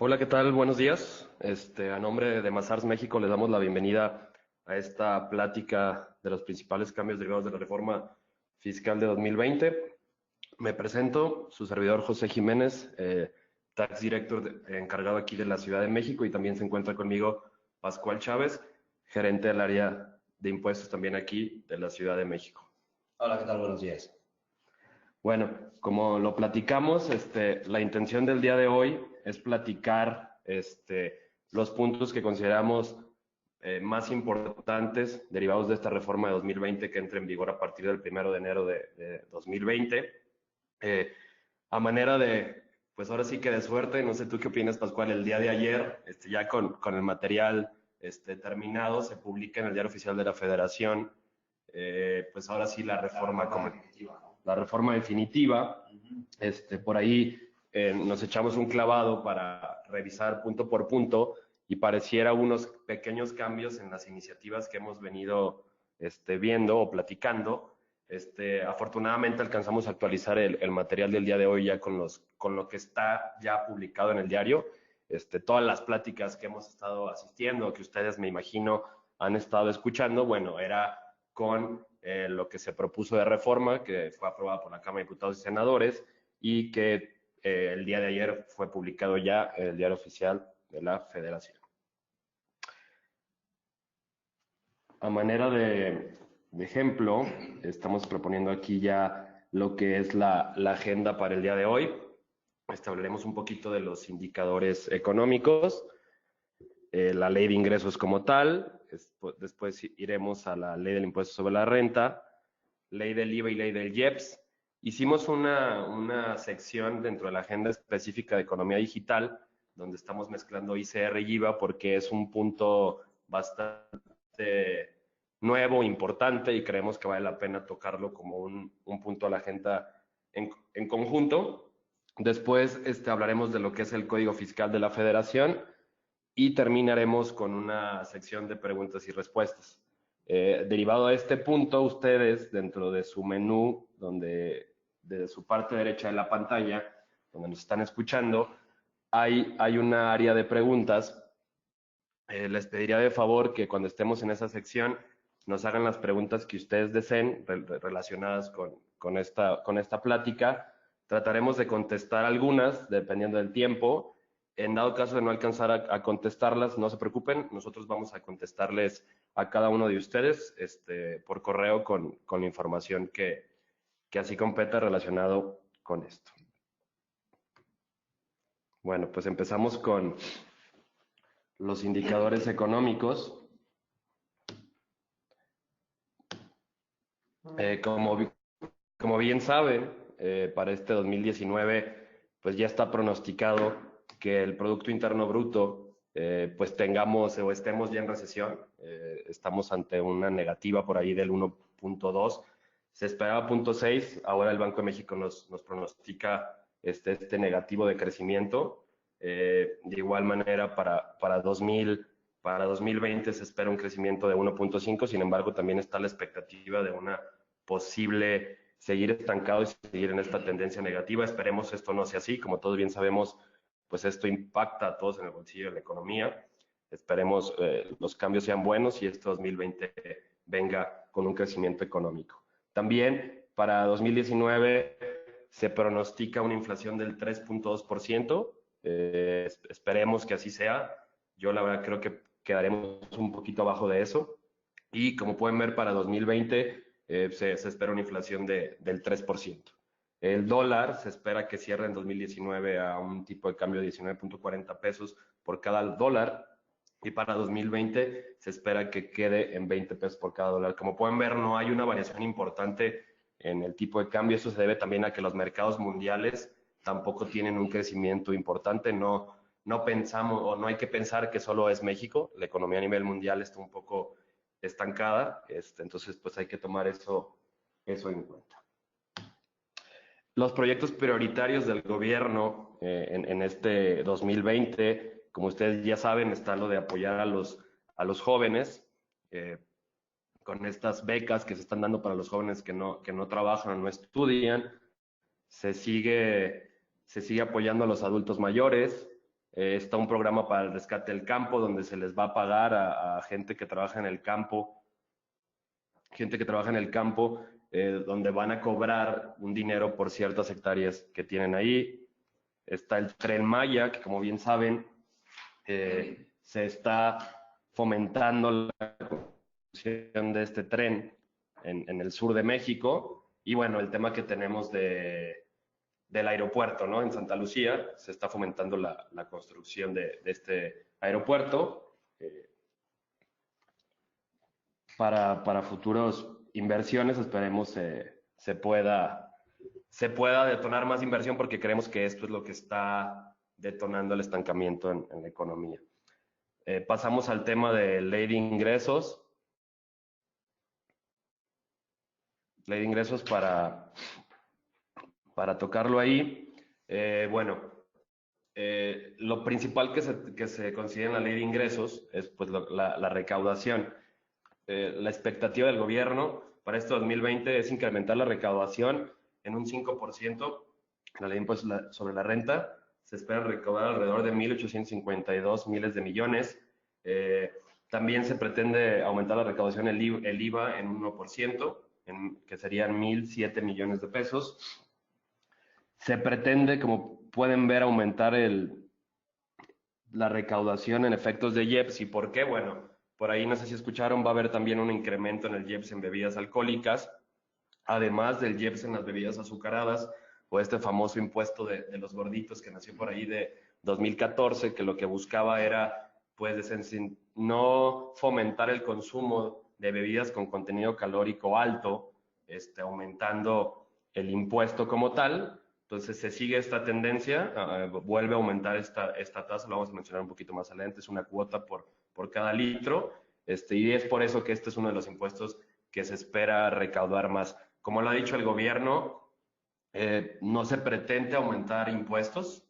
Hola, ¿qué tal? Buenos días. A nombre de Mazars México les damos la bienvenida a esta plática de los principales cambios derivados de la reforma fiscal de 2020. Me presento, su servidor José Jiménez, Tax Director encargado aquí de la Ciudad de México, y también se encuentra conmigo Pascual Chávez, gerente del área de impuestos también aquí de la Ciudad de México. Hola, ¿qué tal? Buenos días. Bueno, como lo platicamos, la intención del día de hoy es platicar los puntos que consideramos más importantes derivados de esta reforma de 2020 que entra en vigor a partir del 1 de enero de 2020. A manera de, pues ahora sí que de suerte, no sé tú qué opinas, Pascual, el día de ayer, ya con el material terminado, se publica en el Diario Oficial de la Federación, pues ahora sí la reforma como la reforma definitiva. Por ahí nos echamos un clavado para revisar punto por punto y pareciera unos pequeños cambios en las iniciativas que hemos venido viendo o platicando. Afortunadamente alcanzamos a actualizar el material del día de hoy ya con lo que está ya publicado en el diario. Todas las pláticas que hemos estado asistiendo, que ustedes me imagino han estado escuchando, bueno, era con lo que se propuso de reforma, que fue aprobada por la Cámara de Diputados y Senadores, y que el día de ayer fue publicado ya en el Diario Oficial de la Federación. A manera de ejemplo, estamos proponiendo aquí ya lo que es la agenda para el día de hoy. Hablaremos un poquito de los indicadores económicos, la ley de ingresos como tal, después iremos a la ley del impuesto sobre la renta, ley del IVA y ley del IEPS. Hicimos una sección dentro de la agenda específica de economía digital, donde estamos mezclando ICR y IVA porque es un punto bastante nuevo, importante, y creemos que vale la pena tocarlo como un punto a la agenda en conjunto. Después hablaremos de lo que es el Código Fiscal de la Federación y terminaremos con una sección de preguntas y respuestas. Derivado a este punto, ustedes dentro de su menú, de su parte derecha de la pantalla, donde nos están escuchando, hay una área de preguntas. Les pediría de favor que cuando estemos en esa sección nos hagan las preguntas que ustedes deseen relacionadas con esta plática. Trataremos de contestar algunas, dependiendo del tiempo. En dado caso de no alcanzar a contestarlas, no se preocupen, nosotros vamos a contestarles a cada uno de ustedes por correo con la información que así competa relacionado con esto. Bueno, pues empezamos con los indicadores económicos. Como bien saben, para este 2019, pues ya está pronosticado que el Producto Interno Bruto, pues tengamos o estemos ya en recesión. Estamos ante una negativa por ahí del 1.2. Se esperaba 0.6, ahora el Banco de México nos pronostica este negativo de crecimiento. De igual manera, para 2020 se espera un crecimiento de 1.5, sin embargo, también está la expectativa de una posible seguir estancado y seguir en esta tendencia negativa. Esperemos esto no sea así. Como todos bien sabemos, pues esto impacta a todos en el bolsillo de la economía. Esperemos los cambios sean buenos y este 2020 venga con un crecimiento económico. También para 2019 se pronostica una inflación del 3.2%. Esperemos que así sea. Yo la verdad creo que quedaremos un poquito abajo de eso. Y como pueden ver, para 2020 se espera una inflación del 3%. El dólar se espera que cierre en 2019 a un tipo de cambio de 19.40 pesos por cada dólar, y para 2020 se espera que quede en 20 pesos por cada dólar. Como pueden ver, no hay una variación importante en el tipo de cambio. Eso se debe también a que los mercados mundiales tampoco tienen un crecimiento importante. No pensamos, o no hay que pensar que solo es México. La economía a nivel mundial está un poco estancada, entonces pues hay que tomar eso en cuenta. Los proyectos prioritarios del gobierno en este 2020, como ustedes ya saben, está lo de apoyar a los jóvenes con estas becas que se están dando para los jóvenes que no trabajan o no estudian. Se sigue apoyando a los adultos mayores. Está un programa para el rescate del campo, donde se les va a pagar a gente que trabaja en el campo, donde van a cobrar un dinero por ciertas hectáreas que tienen ahí. Está el Tren Maya, que como bien saben, se está fomentando la construcción de este tren en el sur de México. Y bueno, el tema que tenemos del aeropuerto, ¿no? En Santa Lucía se está fomentando la construcción de este aeropuerto para futuras inversiones. Esperemos se pueda detonar más inversión, porque creemos que esto es lo que está detonando el estancamiento en la economía. Pasamos al tema de ley de ingresos. Ley de ingresos para tocarlo ahí. Lo principal que se considera en la ley de ingresos es pues la recaudación. La expectativa del gobierno para este 2020 es incrementar la recaudación en un 5%. La ley de impuestos sobre la renta se espera recaudar alrededor de 1.852 miles de millones. También se pretende aumentar la recaudación el IVA en un 1%, que serían 1.007 millones de pesos. Se pretende, como pueden ver, aumentar la recaudación en efectos de IEPS. ¿Y por qué? Bueno, por ahí no sé si escucharon, va a haber también un incremento en el IEPS en bebidas alcohólicas, además del IEPS en las bebidas azucaradas, o este famoso impuesto de los gorditos que nació por ahí de 2014, que lo que buscaba era pues no fomentar el consumo de bebidas con contenido calórico alto, aumentando el impuesto como tal. Entonces se sigue esta tendencia, vuelve a aumentar esta tasa, lo vamos a mencionar un poquito más adelante, es una cuota por cada litro, y es por eso que este es uno de los impuestos que se espera recaudar más. Como lo ha dicho el gobierno, no se pretende aumentar impuestos,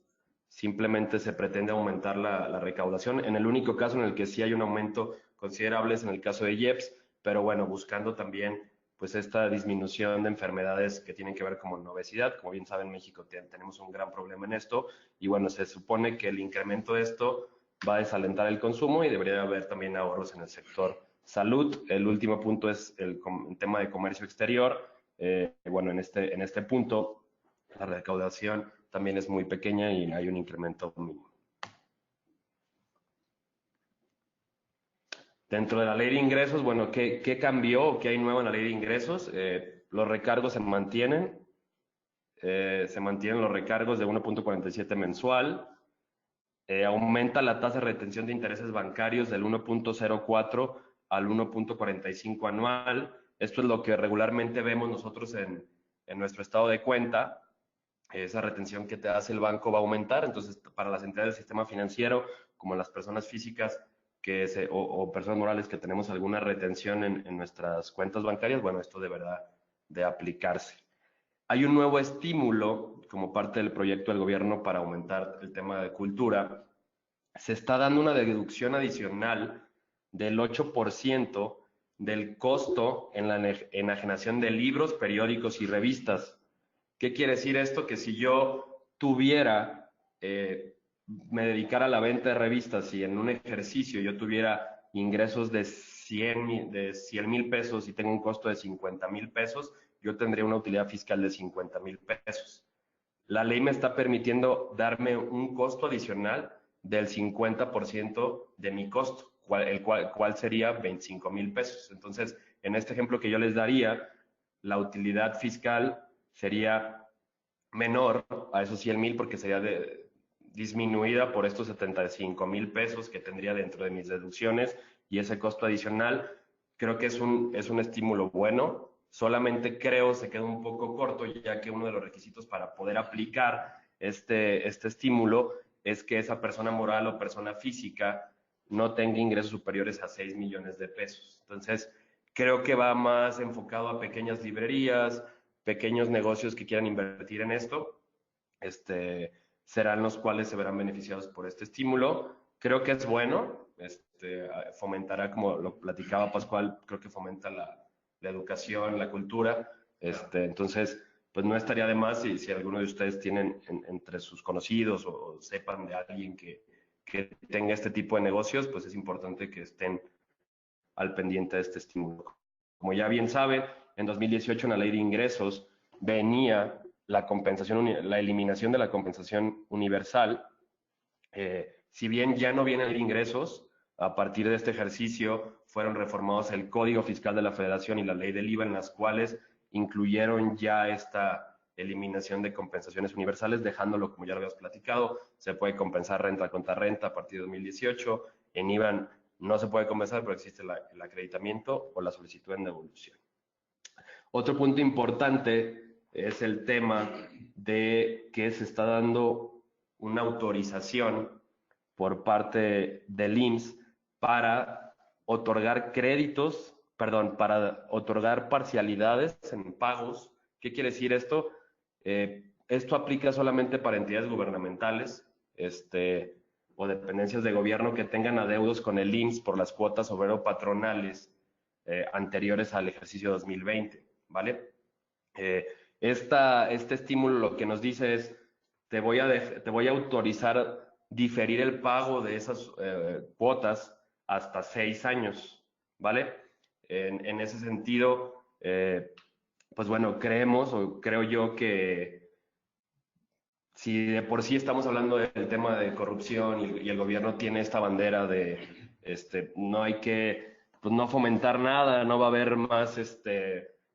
simplemente se pretende aumentar la recaudación. En el único caso en el que sí hay un aumento considerable es en el caso de IEPS, pero bueno, buscando también pues esta disminución de enfermedades que tienen que ver con obesidad. Como bien saben, en México tenemos un gran problema en esto, y bueno, se supone que el incremento de esto va a desalentar el consumo y debería haber también ahorros en el sector salud. El último punto es el tema de comercio exterior. Bueno, en este punto la recaudación también es muy pequeña y hay un incremento mínimo. Dentro de la ley de ingresos, bueno, ¿qué cambió o qué hay nuevo en la ley de ingresos? Los recargos se mantienen los recargos de 1.47 mensual. Aumenta la tasa de retención de intereses bancarios del 1.04 al 1.45 anual. Esto es lo que regularmente vemos nosotros en nuestro estado de cuenta. Esa retención que te hace el banco va a aumentar. Entonces, para las entidades del sistema financiero, como las personas físicas o personas morales que tenemos alguna retención en nuestras cuentas bancarias, bueno, esto deberá de aplicarse. Hay un nuevo estímulo como parte del proyecto del gobierno para aumentar el tema de cultura. Se está dando una deducción adicional del 8% del costo en la enajenación de libros, periódicos y revistas. ¿Qué quiere decir esto? Que si yo me dedicara a la venta de revistas y en un ejercicio yo tuviera ingresos de 100,000 pesos y tengo un costo de 50,000 pesos, yo tendría una utilidad fiscal de 50,000 pesos. La ley me está permitiendo darme un costo adicional del 50% de mi costo, el cual sería 25,000 pesos. Entonces, en este ejemplo que yo les daría, la utilidad fiscal sería menor a esos 100,000, porque sería disminuida por estos 75,000 pesos que tendría dentro de mis deducciones, y ese costo adicional creo que es un estímulo bueno. Solamente creo se queda un poco corto, ya que uno de los requisitos para poder aplicar este estímulo es que esa persona moral o persona física no tenga ingresos superiores a 6 millones de pesos. Entonces, creo que va más enfocado a pequeñas librerías, pequeños negocios que quieran invertir en esto, serán los cuales se verán beneficiados por este estímulo. Creo que es bueno, fomentará, como lo platicaba Pascual, creo que fomenta la educación, la cultura. Entonces, pues no estaría de más si alguno de ustedes tienen entre sus conocidos o sepan de alguien que tenga este tipo de negocios, pues es importante que estén al pendiente de este estímulo. Como ya bien saben, en 2018 en la ley de ingresos venía la compensación, la eliminación de la compensación universal. Si bien ya no viene a haber ingresos, a partir de este ejercicio fueron reformados el Código Fiscal de la Federación y la ley del IVA, en las cuales incluyeron ya esta eliminación de compensaciones universales, dejándolo, como ya lo habíamos platicado, se puede compensar renta contra renta a partir de 2018, en IVA no se puede compensar, pero existe el acreditamiento o la solicitud en devolución. Otro punto importante es el tema de que se está dando una autorización por parte del IMSS para otorgar créditos, perdón, para otorgar parcialidades en pagos. ¿Qué quiere decir esto? Esto aplica solamente para entidades gubernamentales, o dependencias de gobierno que tengan adeudos con el IMSS por las cuotas obrero-patronales anteriores al ejercicio 2020, ¿vale? Este estímulo lo que nos dice es, te voy a autorizar diferir el pago de esas cuotas hasta 6 años, ¿vale? En ese sentido, pues bueno, creemos o creo yo que si de por sí estamos hablando del tema de corrupción y el gobierno tiene esta bandera de no hay que pues no fomentar nada, no va a haber más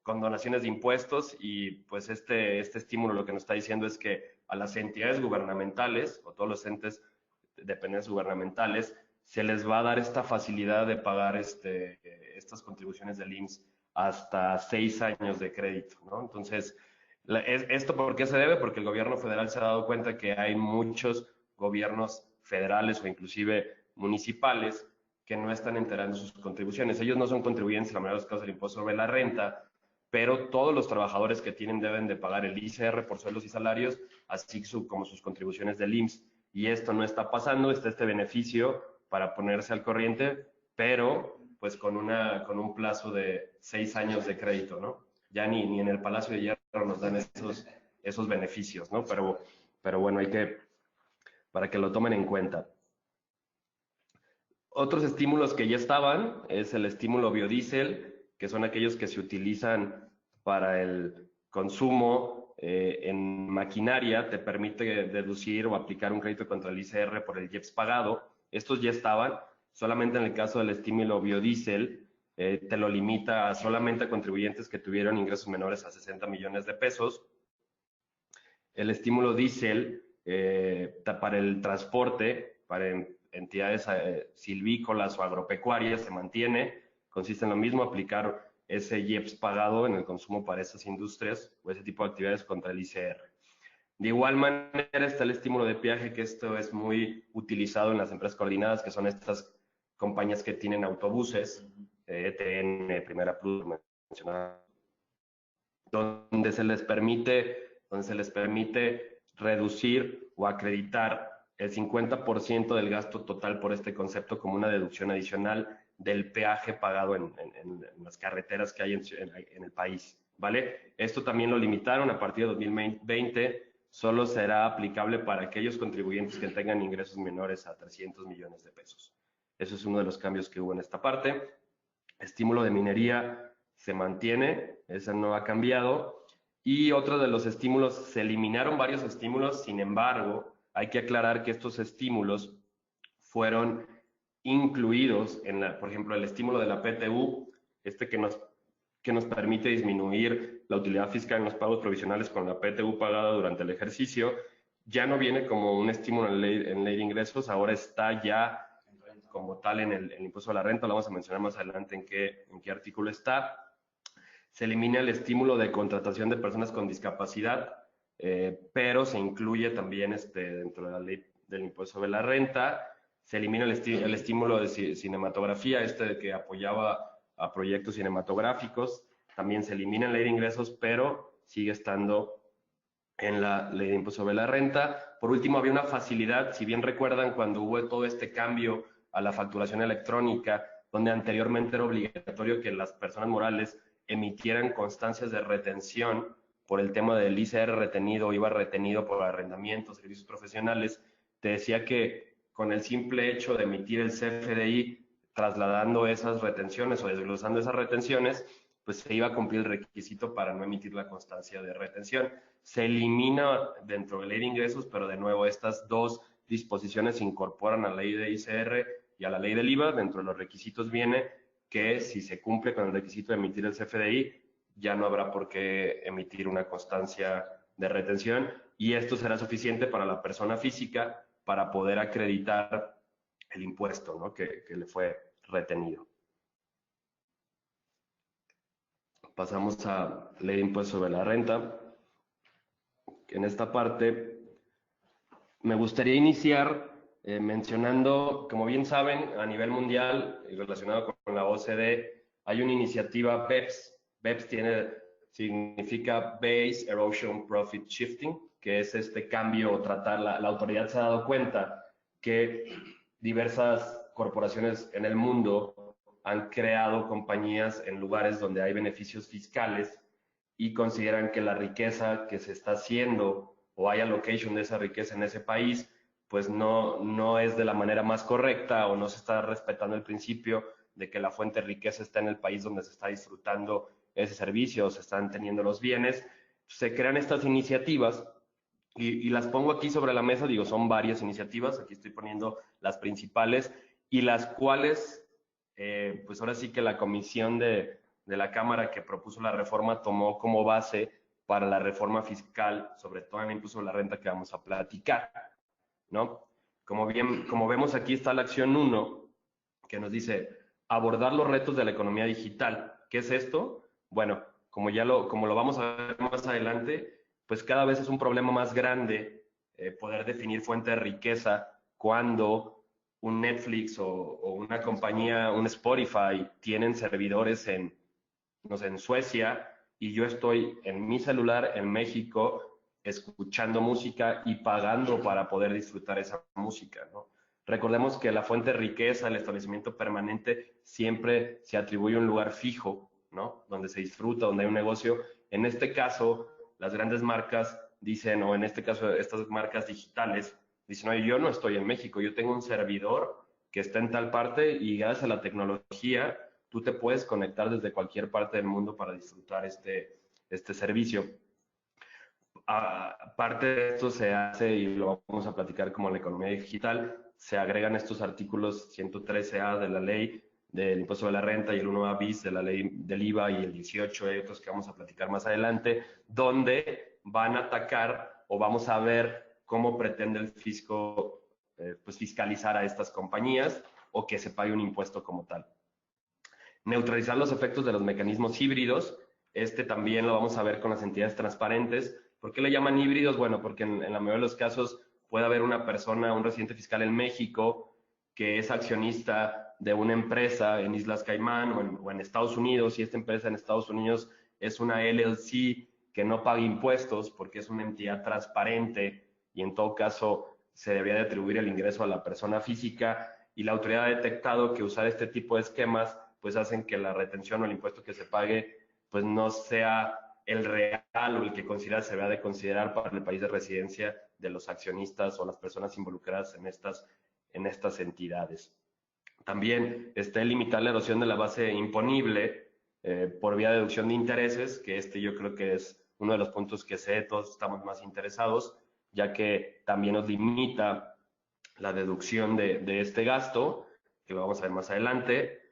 condonaciones de impuestos y pues este estímulo lo que nos está diciendo es que a las entidades gubernamentales o todos los entes dependencias gubernamentales se les va a dar esta facilidad de pagar estas contribuciones del IMSS hasta 6 años de crédito, ¿no? Entonces, ¿esto por qué se debe? Porque el gobierno federal se ha dado cuenta que hay muchos gobiernos federales o inclusive municipales que no están enterando sus contribuciones. Ellos no son contribuyentes en la mayoría de los casos del impuesto sobre la renta, pero todos los trabajadores que tienen deben de pagar el ISR por sueldos y salarios, así como sus contribuciones del IMSS. Y esto no está pasando, está este beneficio para ponerse al corriente, pero pues con un plazo de 6 años de crédito, ¿no? Ya ni en el Palacio de Hierro nos dan esos beneficios, ¿no? Pero bueno, para que lo tomen en cuenta. Otros estímulos que ya estaban es el estímulo biodiesel, que son aquellos que se utilizan para el consumo en maquinaria, te permite deducir o aplicar un crédito contra el ISR por el IEPS pagado. Estos ya estaban, solamente en el caso del estímulo biodiesel, te lo limita solamente a contribuyentes que tuvieron ingresos menores a 60 millones de pesos. El estímulo diésel para el transporte, para entidades silvícolas o agropecuarias se mantiene, consiste en lo mismo, aplicar ese IEPS pagado en el consumo para esas industrias o ese tipo de actividades contra el ICR. De igual manera está el estímulo de peaje, que esto es muy utilizado en las empresas coordinadas, que son estas compañías que tienen autobuses, ETN, Primera Plus, mencionada, donde se les permite reducir o acreditar el 50% del gasto total por este concepto como una deducción adicional del peaje pagado en las carreteras que hay en el país, ¿vale? Esto también lo limitaron a partir de 2020, solo será aplicable para aquellos contribuyentes que tengan ingresos menores a 300 millones de pesos. Eso es uno de los cambios que hubo en esta parte. Estímulo de minería se mantiene, ese no ha cambiado. Y otro de los estímulos, se eliminaron varios estímulos, sin embargo, hay que aclarar que estos estímulos fueron incluidos por ejemplo, el estímulo de la PTU, que nos permite disminuir la utilidad fiscal en los pagos provisionales con la PTU pagada durante el ejercicio, ya no viene como un estímulo en ley de ingresos, ahora está ya como tal en el impuesto a la renta, lo vamos a mencionar más adelante en qué artículo está. Se elimina el estímulo de contratación de personas con discapacidad, pero se incluye también dentro de la ley del impuesto sobre la renta. Se elimina el estímulo de cinematografía, de que apoyaba a proyectos cinematográficos. También se elimina en ley de ingresos, pero sigue estando en la ley de impuesto sobre la renta. Por último, había una facilidad, si bien recuerdan cuando hubo todo este cambio a la facturación electrónica, donde anteriormente era obligatorio que las personas morales emitieran constancias de retención por el tema del ICR retenido, IVA retenido por arrendamientos, servicios profesionales, te decía que con el simple hecho de emitir el CFDI, trasladando esas retenciones o desglosando esas retenciones, pues se iba a cumplir el requisito para no emitir la constancia de retención. Se elimina dentro de la ley de ingresos, pero de nuevo estas dos disposiciones se incorporan a la ley de ICR y a la ley del IVA. Dentro de los requisitos viene que si se cumple con el requisito de emitir el CFDI, ya no habrá por qué emitir una constancia de retención y esto será suficiente para la persona física para poder acreditar el impuesto, ¿no? que le fue retenido. Pasamos a ley de impuesto sobre la renta. En esta parte me gustaría iniciar mencionando, como bien saben, a nivel mundial y relacionado con la OCDE, hay una iniciativa BEPS. BEPS significa Base Erosion Profit Shifting, que es este cambio o tratar, la autoridad se ha dado cuenta que diversas corporaciones en el mundo han creado compañías en lugares donde hay beneficios fiscales y consideran que la riqueza que se está haciendo o hay allocation de esa riqueza en ese país, pues no es de la manera más correcta o no se está respetando el principio de que la fuente de riqueza está en el país donde se está disfrutando ese servicio o se están teniendo los bienes. Se crean estas iniciativas y las pongo aquí sobre la mesa, digo, son varias iniciativas, aquí estoy poniendo las principales y las cuales, pues ahora sí que la comisión de la Cámara que propuso la reforma tomó como base para la reforma fiscal, sobre todo en el impuesto de la renta que vamos a platicar, ¿no? Como vemos aquí está la acción 1, que nos dice abordar los retos de la economía digital. ¿Qué es esto? Bueno, como lo vamos a ver más adelante, pues cada vez es un problema más grande poder definir fuente de riqueza cuando un Netflix o una compañía, un Spotify, tienen servidores no sé, en Suecia y yo estoy en mi celular en México escuchando música y pagando para poder disfrutar esa música, ¿no? Recordemos que la fuente de riqueza, el establecimiento permanente, siempre se atribuye a un lugar fijo, ¿no? Donde se disfruta, donde hay un negocio. En este caso, las grandes marcas dicen, o en este caso, estas marcas digitales, dicen, oye, yo no estoy en México, yo tengo un servidor que está en tal parte y gracias a la tecnología tú te puedes conectar desde cualquier parte del mundo para disfrutar este servicio. Aparte de esto se hace, y lo vamos a platicar como la economía digital, se agregan estos artículos 113A de la ley del impuesto de la renta y el 1A bis de la ley del IVA y el 18 y otros que vamos a platicar más adelante, donde van a atacar o vamos a ver cómo pretende el fisco pues fiscalizar a estas compañías o que se pague un impuesto como tal. Neutralizar los efectos de los mecanismos híbridos. Este también lo vamos a ver con las entidades transparentes. ¿Por qué le llaman híbridos? Bueno, porque en la mayoría de los casos puede haber una persona, un residente fiscal en México, que es accionista de una empresa en Islas Caimán o en Estados Unidos, y esta empresa en Estados Unidos es una LLC que no paga impuestos porque es una entidad transparente y en todo caso se debería de atribuir el ingreso a la persona física y la autoridad ha detectado que usar este tipo de esquemas pues hacen que la retención o el impuesto que se pague pues no sea el real o el que se debe de considerar para el país de residencia de los accionistas o las personas involucradas en estas entidades. También está el limitar la erosión de la base imponible por vía de deducción de intereses, que yo creo que es uno de los puntos que todos estamos más interesados, ya que también nos limita la deducción de este gasto, que lo vamos a ver más adelante.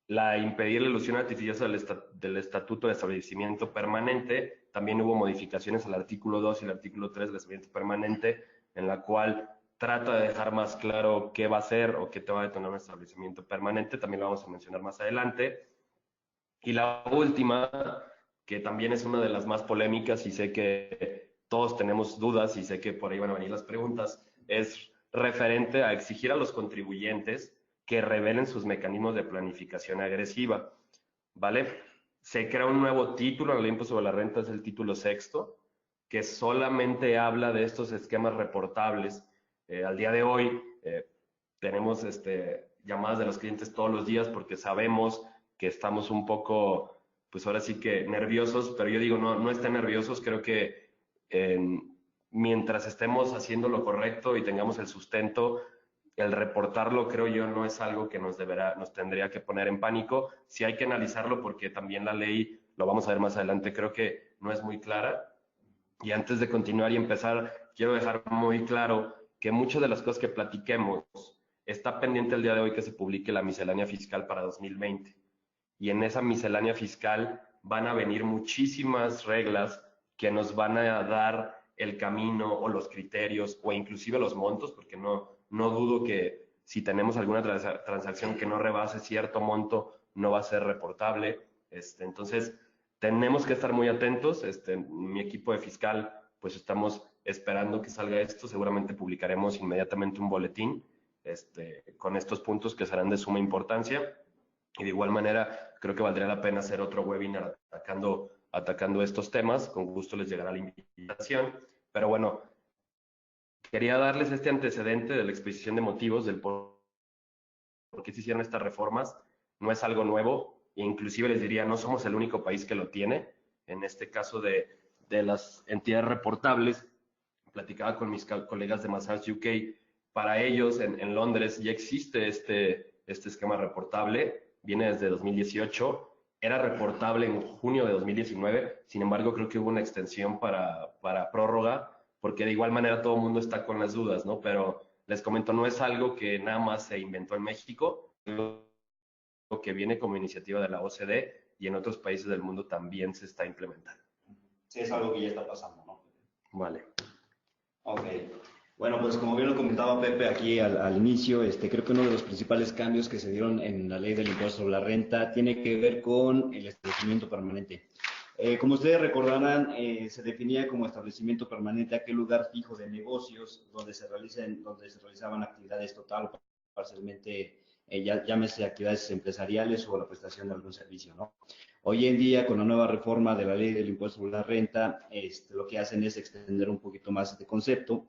Impedir la ilusión artificiosa del Estatuto de Establecimiento Permanente. También hubo modificaciones al artículo 2 y el artículo 3 del Establecimiento Permanente, en la cual trata de dejar más claro qué va a ser o qué te va a detonar un establecimiento permanente. También lo vamos a mencionar más adelante. Y la última, que también es una de las más polémicas y sé que todos tenemos dudas y sé que por ahí van a venir las preguntas, es referente a exigir a los contribuyentes que revelen sus mecanismos de planificación agresiva, ¿vale? Se crea un nuevo título en la ley de impuesto sobre la renta, es el título sexto, que solamente habla de estos esquemas reportables. Al día de hoy tenemos llamadas de los clientes todos los días porque sabemos que estamos un poco pues ahora sí que nerviosos, pero yo digo, no estén nerviosos, creo que mientras estemos haciendo lo correcto y tengamos el sustento, el reportarlo, creo yo, no es algo que nos tendría que poner en pánico. Sí hay que analizarlo porque también la ley, lo vamos a ver más adelante, creo que no es muy clara. Y antes de continuar y empezar, quiero dejar muy claro que muchas de las cosas que platiquemos está pendiente el día de hoy que se publique la miscelánea fiscal para 2020. Y en esa miscelánea fiscal van a venir muchísimas reglas que nos van a dar el camino o los criterios o inclusive los montos, porque no dudo que si tenemos alguna transacción que no rebase cierto monto, no va a ser reportable. Entonces, tenemos que estar muy atentos. Mi equipo de fiscal, pues estamos esperando que salga esto. Seguramente publicaremos inmediatamente un boletín con estos puntos que serán de suma importancia. Y de igual manera, creo que valdría la pena hacer otro webinar atacando estos temas. Con gusto les llegará la invitación. Pero bueno, quería darles este antecedente de la exposición de motivos del por qué se hicieron estas reformas. No es algo nuevo e inclusive les diría, no somos el único país que lo tiene. En este caso de las entidades reportables, platicaba con mis colegas de Mazars UK, para ellos en Londres ya existe este esquema reportable, viene desde 2018, era reportable en junio de 2019, sin embargo creo que hubo una extensión para prórroga, porque de igual manera todo el mundo está con las dudas, ¿no? Pero les comento, no es algo que nada más se inventó en México, es algo que viene como iniciativa de la OCDE y en otros países del mundo también se está implementando. Sí, es algo que ya está pasando, ¿no? Vale. Ok. Bueno, pues como bien lo comentaba Pepe aquí al inicio, creo que uno de los principales cambios que se dieron en la ley del impuesto sobre la renta tiene que ver con el establecimiento permanente. Como ustedes recordarán, se definía como establecimiento permanente aquel lugar fijo de negocios donde se realizaban actividades total o parcialmente, llámese actividades empresariales o la prestación de algún servicio, ¿no? Hoy en día, con la nueva reforma de la ley del impuesto sobre la renta, lo que hacen es extender un poquito más este concepto.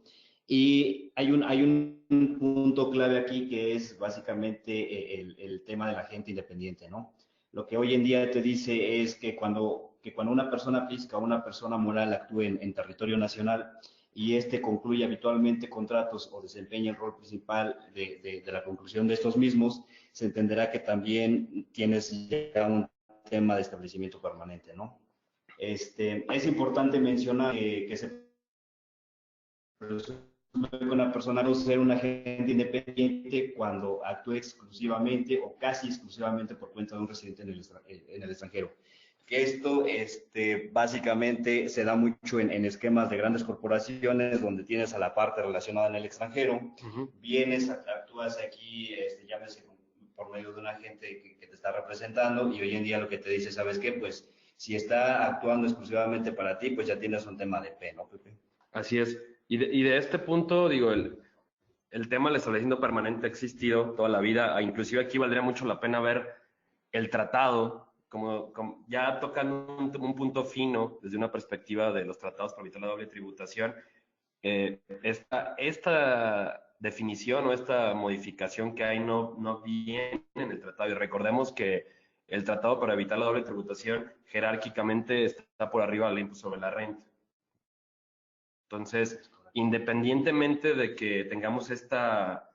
Y hay un punto clave aquí que es básicamente el tema de la gente independiente, ¿no? Lo que hoy en día te dice es que cuando una persona física o una persona moral actúe en territorio nacional y concluye habitualmente contratos o desempeña el rol principal de la conclusión de estos mismos, se entenderá que también tienes ya un tema de establecimiento permanente, ¿no? Es importante mencionar que se una persona no ser un agente independiente cuando actúe exclusivamente o casi exclusivamente por cuenta de un residente en el extranjero. Que esto básicamente se da mucho en esquemas de grandes corporaciones donde tienes a la parte relacionada en el extranjero, vienes, actúas aquí, llámese por medio de un agente que te está representando y hoy en día lo que te dice, ¿sabes qué? Pues si está actuando exclusivamente para ti, pues ya tienes un tema de P, ¿no, Pepe? Así es. Y de este punto, digo, el tema del establecimiento permanente ha existido toda la vida. Inclusive aquí valdría mucho la pena ver el tratado, como ya tocando un punto fino desde una perspectiva de los tratados para evitar la doble tributación. Esta definición o esta modificación que hay no viene en el tratado. Y recordemos que el tratado para evitar la doble tributación jerárquicamente está por arriba del impuesto sobre la renta. Entonces, independientemente de que tengamos esta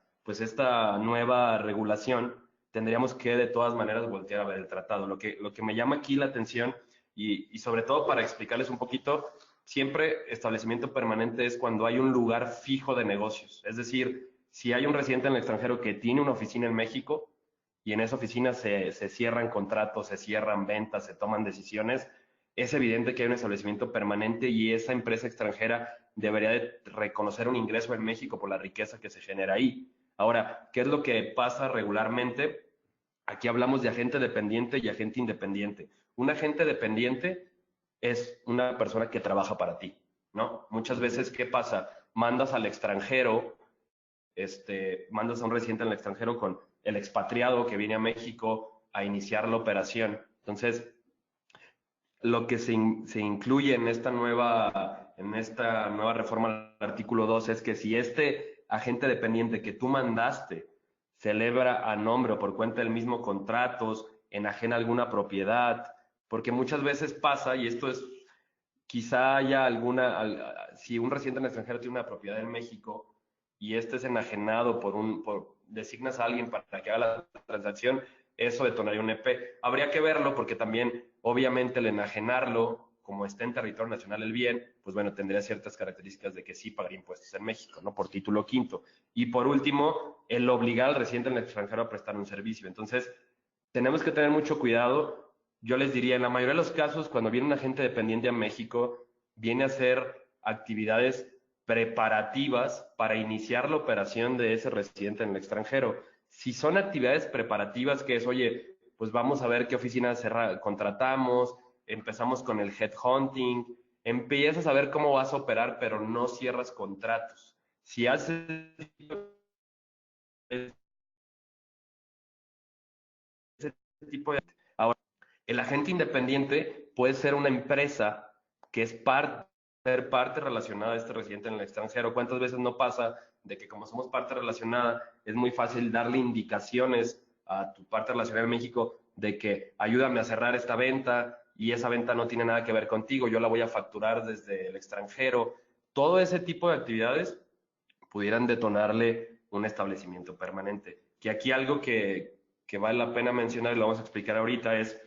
nueva regulación, tendríamos que de todas maneras voltear a ver el tratado. Lo que me llama aquí la atención y sobre todo para explicarles un poquito, siempre establecimiento permanente es cuando hay un lugar fijo de negocios. Es decir, si hay un residente en el extranjero que tiene una oficina en México y en esa oficina se cierran contratos, se cierran ventas, se toman decisiones, es evidente que hay un establecimiento permanente y esa empresa extranjera debería de reconocer un ingreso en México por la riqueza que se genera ahí. Ahora, ¿qué es lo que pasa regularmente? Aquí hablamos de agente dependiente y agente independiente. Un agente dependiente es una persona que trabaja para ti, ¿no? Muchas veces, ¿qué pasa? Mandas al extranjero, mandas a un residente en el extranjero con el expatriado que viene a México a iniciar la operación. Entonces, lo que se incluye en esta nueva reforma al artículo 2 es que si este agente dependiente que tú mandaste celebra a nombre o por cuenta del mismo contratos, enajena alguna propiedad, porque muchas veces pasa, y esto es, quizá haya si un residente en el extranjero tiene una propiedad en México y este es enajenado designas a alguien para que haga la transacción, eso detonaría un EP. Habría que verlo porque también, obviamente, el enajenarlo, como está en territorio nacional el bien, pues bueno, tendría ciertas características de que sí pagaría impuestos en México, ¿no? Por título quinto. Y por último, el obligar al residente en el extranjero a prestar un servicio. Entonces, tenemos que tener mucho cuidado. Yo les diría, en la mayoría de los casos, cuando viene un agente dependiente a México, viene a hacer actividades preparativas para iniciar la operación de ese residente en el extranjero. Si son actividades preparativas, que es, oye, pues vamos a ver qué oficina contratamos, empezamos con el headhunting, empiezas a ver cómo vas a operar, pero no cierras contratos. Si haces ese tipo de... Ahora, el agente independiente puede ser una empresa que es ser parte relacionada a este residente en el extranjero. ¿Cuántas veces no pasa de que como somos parte relacionada, es muy fácil darle indicaciones a tu parte relacionada en México de que ayúdame a cerrar esta venta y esa venta no tiene nada que ver contigo, yo la voy a facturar desde el extranjero? Todo ese tipo de actividades pudieran detonarle un establecimiento permanente. Que aquí algo que vale la pena mencionar y lo vamos a explicar ahorita es,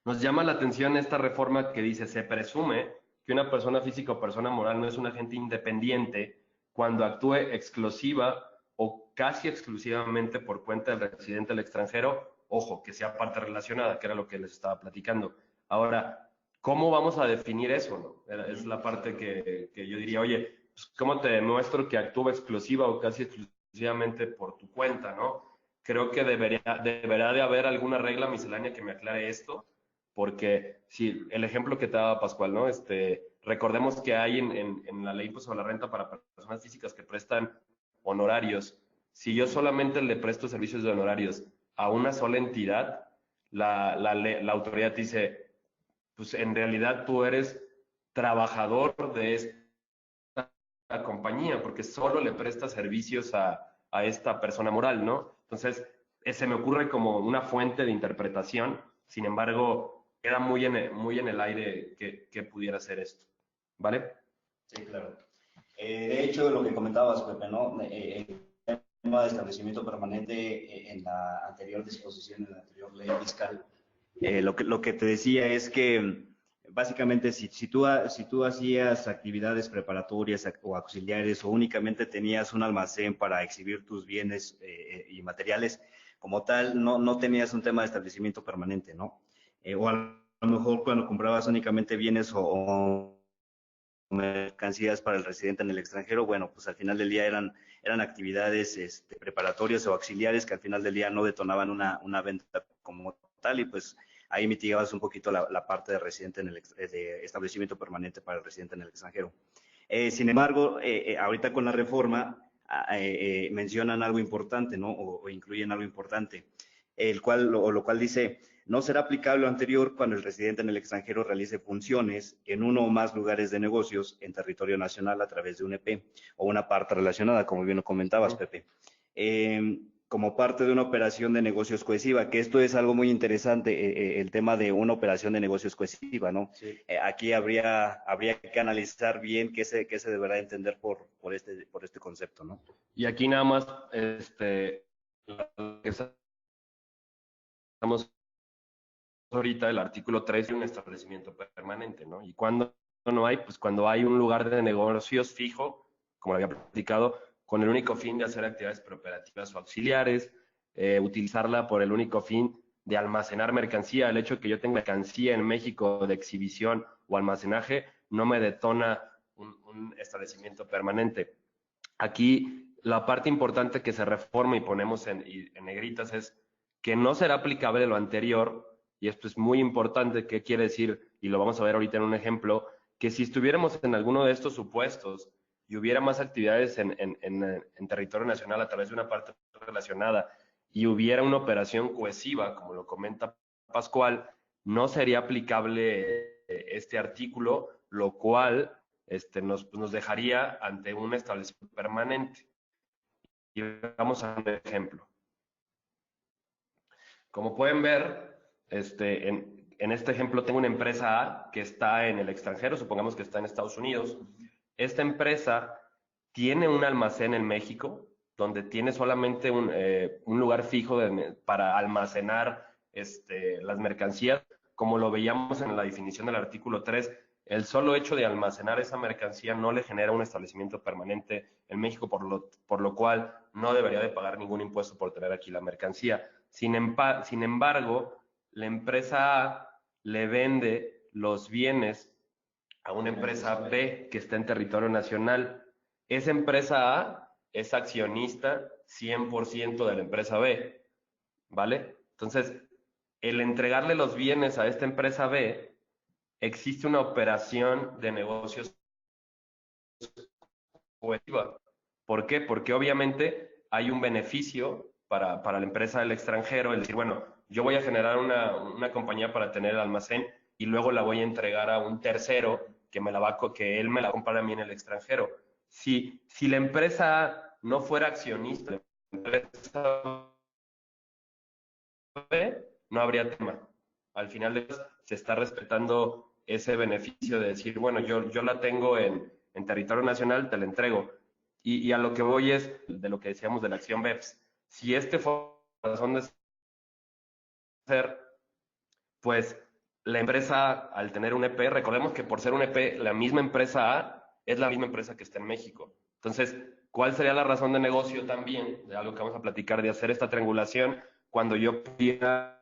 nos llama la atención esta reforma que dice, se presume que una persona física o persona moral no es un agente independiente cuando actúe exclusiva o casi exclusivamente por cuenta del residente del extranjero, ojo, que sea parte relacionada, que era lo que les estaba platicando. Ahora, ¿cómo vamos a definir eso? ¿No? Es la parte que yo diría, oye, pues, ¿cómo te demuestro que actúa exclusiva o casi exclusivamente por tu cuenta, ¿no? Creo que deberá de haber alguna regla miscelánea que me aclare esto, porque si el ejemplo que te daba Pascual, ¿no? Recordemos que hay en la ley pues, sobre la renta para personas físicas que prestan honorarios. Si yo solamente le presto servicios de honorarios a una sola entidad, la autoridad dice, pues en realidad tú eres trabajador de esta compañía, porque solo le presta servicios a esta persona moral, ¿no? Entonces, se me ocurre como una fuente de interpretación, sin embargo, queda muy en el aire que pudiera ser esto, ¿vale? Sí, claro. De hecho, lo que comentabas, Pepe, ¿no? El tema de establecimiento permanente en la anterior disposición, en la anterior ley fiscal, lo que te decía es que básicamente si tú hacías actividades preparatorias o auxiliares o únicamente tenías un almacén para exhibir tus bienes y materiales, como tal, no tenías un tema de establecimiento permanente, ¿no? O a lo mejor cuando comprabas únicamente bienes o mercancías para el residente en el extranjero, bueno, pues al final del día eran actividades preparatorias o auxiliares que al final del día no detonaban una venta como tal y pues ahí mitigabas un poquito la parte de residente de establecimiento permanente para el residente en el extranjero. Sin embargo, ahorita con la reforma mencionan algo importante, ¿no? O incluyen algo importante, lo cual dice, no será aplicable lo anterior cuando el residente en el extranjero realice funciones en uno o más lugares de negocios en territorio nacional a través de un EP o una parte relacionada, como bien lo comentabas, Pepe. Como parte de una operación de negocios cohesiva, que esto es algo muy interesante, el tema de una operación de negocios cohesiva, ¿no? Sí. Aquí habría que analizar bien qué se deberá entender por este concepto, ¿no? Y aquí nada más, que estamos ahorita, el artículo 3 de un establecimiento permanente, ¿no? Y cuando no hay, pues cuando hay un lugar de negocios fijo, como lo había platicado, con el único fin de hacer actividades preoperativas o auxiliares, utilizarla por el único fin de almacenar mercancía. El hecho de que yo tenga mercancía en México de exhibición o almacenaje no me detona un establecimiento permanente. Aquí la parte importante que se reforma y ponemos en negritas es que no será aplicable lo anterior, y esto es muy importante. ¿Qué quiere decir? Y lo vamos a ver ahorita en un ejemplo, que si estuviéramos en alguno de estos supuestos y hubiera más actividades en territorio nacional a través de una parte relacionada y hubiera una operación cohesiva, como lo comenta Pascual, no sería aplicable este artículo, lo cual nos dejaría ante un establecimiento permanente. Y vamos a un ejemplo. Como pueden ver, en este ejemplo tengo una empresa A que está en el extranjero, supongamos que está en Estados Unidos. Esta empresa tiene un almacén en México donde tiene solamente un lugar fijo para almacenar las mercancías, como lo veíamos en la definición del artículo 3. El solo hecho de almacenar esa mercancía no le genera un establecimiento permanente en México, por lo cual no debería de pagar ningún impuesto por tener aquí la mercancía. Sin embargo, la empresa A le vende los bienes a una empresa B que está en territorio nacional. Esa empresa A es accionista 100% de la empresa B, ¿vale? Entonces, el entregarle los bienes a esta empresa B, existe una operación de negocios colectiva. ¿Por qué? Porque obviamente hay un beneficio para la empresa del extranjero, el decir, bueno, yo voy a generar una compañía para tener el almacén y luego la voy a entregar a un tercero que él me la compra a mí en el extranjero. Si la empresa no fuera accionista, la empresa B, no habría tema. Al final de cuentas, se está respetando ese beneficio de decir, bueno, yo la tengo en territorio nacional, te la entrego. Y a lo que voy es de lo que decíamos de la acción BEPS. Si este fue la razón de ser, pues la empresa, al tener un EP, recordemos que por ser un EP, la misma empresa A es la misma empresa que está en México. Entonces, ¿cuál sería la razón de negocio también, de algo que vamos a platicar, de hacer esta triangulación cuando yo pudiera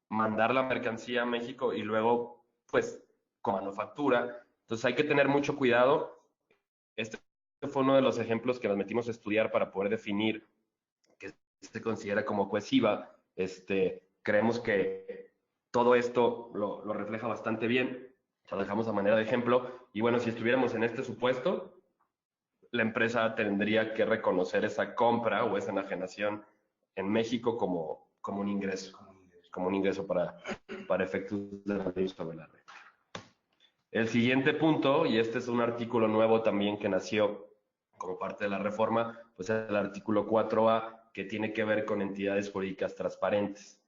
mandar la mercancía a México y luego, pues, con manufactura? Entonces hay que tener mucho cuidado. Este fue uno de los ejemplos que nos metimos a estudiar para poder definir qué se considera como cohesiva. Creemos que todo esto lo refleja bastante bien. Lo dejamos a manera de ejemplo. Y bueno, si estuviéramos en este supuesto, la empresa tendría que reconocer esa compra o esa enajenación en México como un ingreso para efectos de la ley sobre la red. El siguiente punto, y este es un artículo nuevo también que nació como parte de la reforma, pues es el artículo 4A, que tiene que ver con entidades jurídicas transparentes.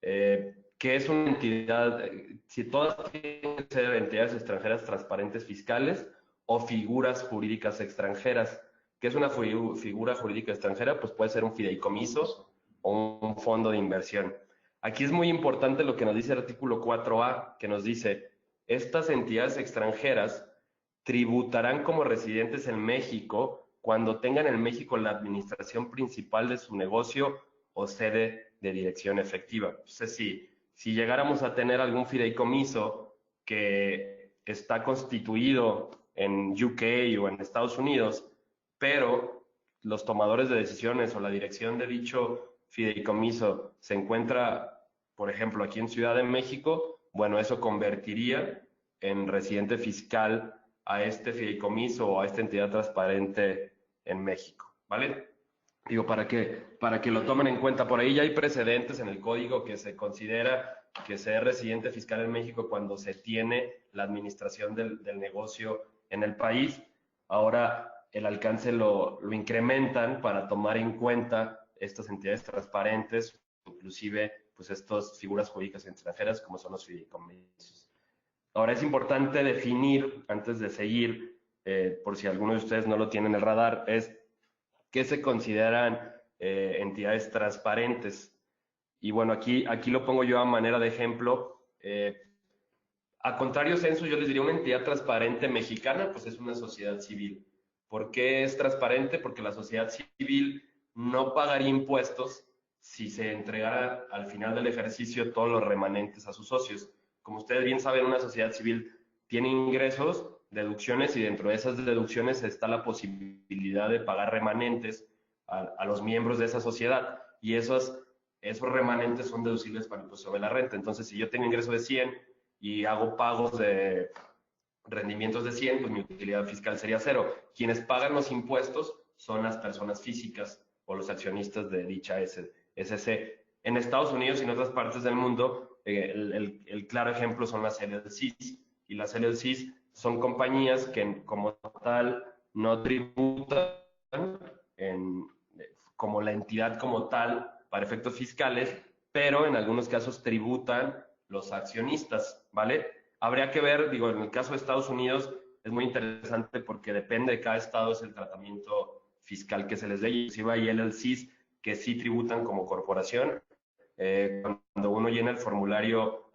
¿Qué es una entidad? Si todas tienen que ser entidades extranjeras transparentes fiscales o figuras jurídicas extranjeras. ¿Qué es una figura jurídica extranjera? Pues puede ser un fideicomiso o un fondo de inversión. Aquí es muy importante lo que nos dice el artículo 4A, que nos dice, estas entidades extranjeras tributarán como residentes en México cuando tengan en México la administración principal de su negocio o sede de dirección efectiva. Entonces, si llegáramos a tener algún fideicomiso que está constituido en UK o en Estados Unidos, pero los tomadores de decisiones o la dirección de dicho fideicomiso se encuentra, por ejemplo, aquí en Ciudad de México, bueno, eso convertiría en residente fiscal a este fideicomiso o a esta entidad transparente en México, ¿vale? Digo, para que lo tomen en cuenta. Por ahí ya hay precedentes en el código que se considera que ser residente fiscal en México cuando se tiene la administración del negocio en el país. Ahora el alcance lo incrementan para tomar en cuenta estas entidades transparentes, inclusive pues estas figuras jurídicas extranjeras como son los fideicomisos. Ahora es importante definir, antes de seguir, por si alguno de ustedes no lo tiene en el radar, es qué se consideran entidades transparentes. Y bueno, aquí lo pongo yo a manera de ejemplo. A contrario censo, yo les diría una entidad transparente mexicana, pues es una sociedad civil. ¿Por qué es transparente? Porque la sociedad civil no pagaría impuestos si se entregara al final del ejercicio todos los remanentes a sus socios. Como ustedes bien saben, una sociedad civil tiene ingresos, deducciones, y dentro de esas deducciones está la posibilidad de pagar remanentes a los miembros de esa sociedad, y esos remanentes son deducibles para el impuesto sobre la renta. Entonces, si yo tengo ingreso de 100 y hago pagos de rendimientos de 100, pues mi utilidad fiscal sería cero. Quienes pagan los impuestos son las personas físicas o los accionistas de dicha SC. En Estados Unidos y en otras partes del mundo, el claro ejemplo son las LLCs. Y las LLCs son compañías que como tal no tributan como la entidad como tal para efectos fiscales, pero en algunos casos tributan los accionistas, ¿vale? Habría que ver, digo, en el caso de Estados Unidos es muy interesante porque depende de cada estado es el tratamiento fiscal que se les dé. Inclusive hay LLCs que sí tributan como corporación. Cuando uno llena el formulario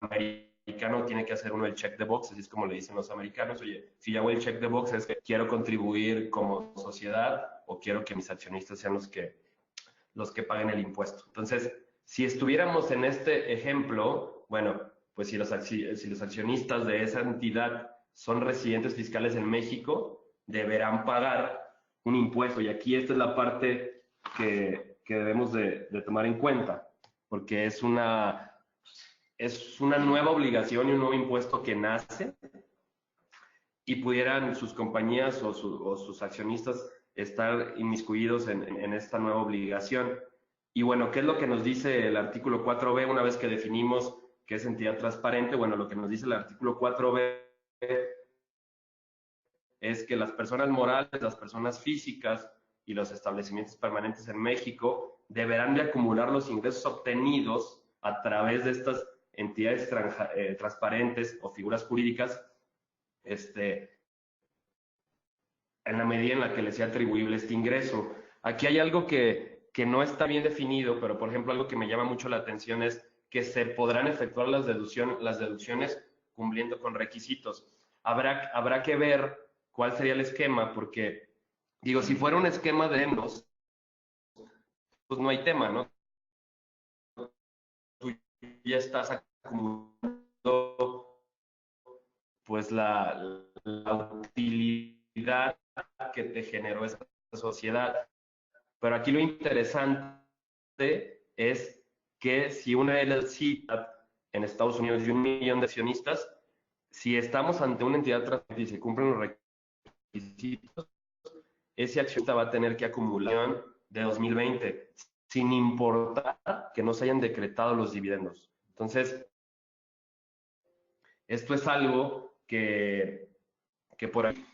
americano, tiene que hacer uno el check the box, así es como le dicen los americanos. Oye, si yo hago el check the box es que quiero contribuir como sociedad o quiero que mis accionistas sean los que paguen el impuesto. Entonces, si estuviéramos en este ejemplo, bueno, pues si los accionistas de esa entidad son residentes fiscales en México, deberán pagar un impuesto. Y aquí esta es la parte que debemos de tomar en cuenta, porque es una nueva obligación y un nuevo impuesto que nace y pudieran sus compañías o sus accionistas estar inmiscuidos en esta nueva obligación. Y bueno, ¿qué es lo que nos dice el artículo 4B una vez que definimos qué es entidad transparente? Bueno, lo que nos dice el artículo 4B es que las personas morales, las personas físicas y los establecimientos permanentes en México deberán de acumular los ingresos obtenidos a través de estas entidades transparentes o figuras jurídicas, en la medida en la que les sea atribuible este ingreso. Aquí hay algo que no está bien definido, pero por ejemplo algo que me llama mucho la atención es que se podrán efectuar las deducciones cumpliendo con requisitos. Habrá que ver cuál sería el esquema, porque digo, si fuera un esquema de ENOS, pues no hay tema, ¿no? Tú ya estás acumulando pues la utilidad que te generó esa sociedad. Pero aquí lo interesante es que si una LLC en Estados Unidos de 1 millón de accionistas, si estamos ante una entidad transparente y se cumplen los requisitos, ese accionista va a tener que acumular de 2020, sin importar que no se hayan decretado los dividendos. Entonces, esto es algo que por ahí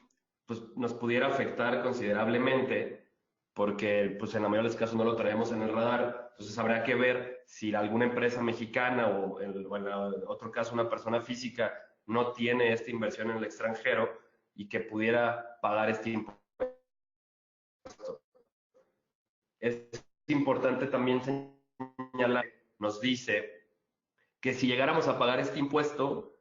pues, nos pudiera afectar considerablemente, porque pues, en la mayoría de los casos no lo traemos en el radar. Entonces habrá que ver si alguna empresa mexicana o en otro caso una persona física no tiene esta inversión en el extranjero y que pudiera pagar este impuesto. Es importante también señalar, nos dice que si llegáramos a pagar este impuesto,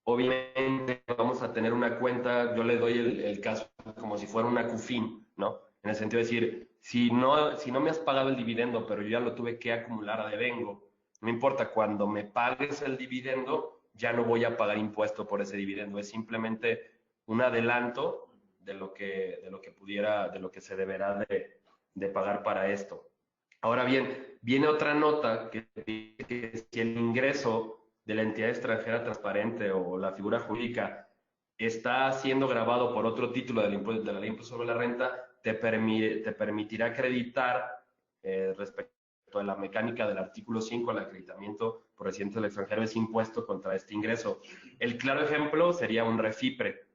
obviamente vamos a tener una cuenta, yo le doy el caso como si fuera una CUFIN, ¿no? En el sentido de decir, si no me has pagado el dividendo, pero yo ya lo tuve que acumular a devengo, no importa, cuando me pagues el dividendo, ya no voy a pagar impuesto por ese dividendo, es simplemente un adelanto de lo que se deberá de pagar para esto. Ahora bien, viene otra nota que dice que si el ingreso de la entidad extranjera transparente o la figura jurídica está siendo grabado por otro título de la ley impuesto sobre la renta, te permitirá acreditar respecto a la mecánica del artículo 5, el acreditamiento por residentes del extranjero es impuesto contra este ingreso. El claro ejemplo sería un refipre.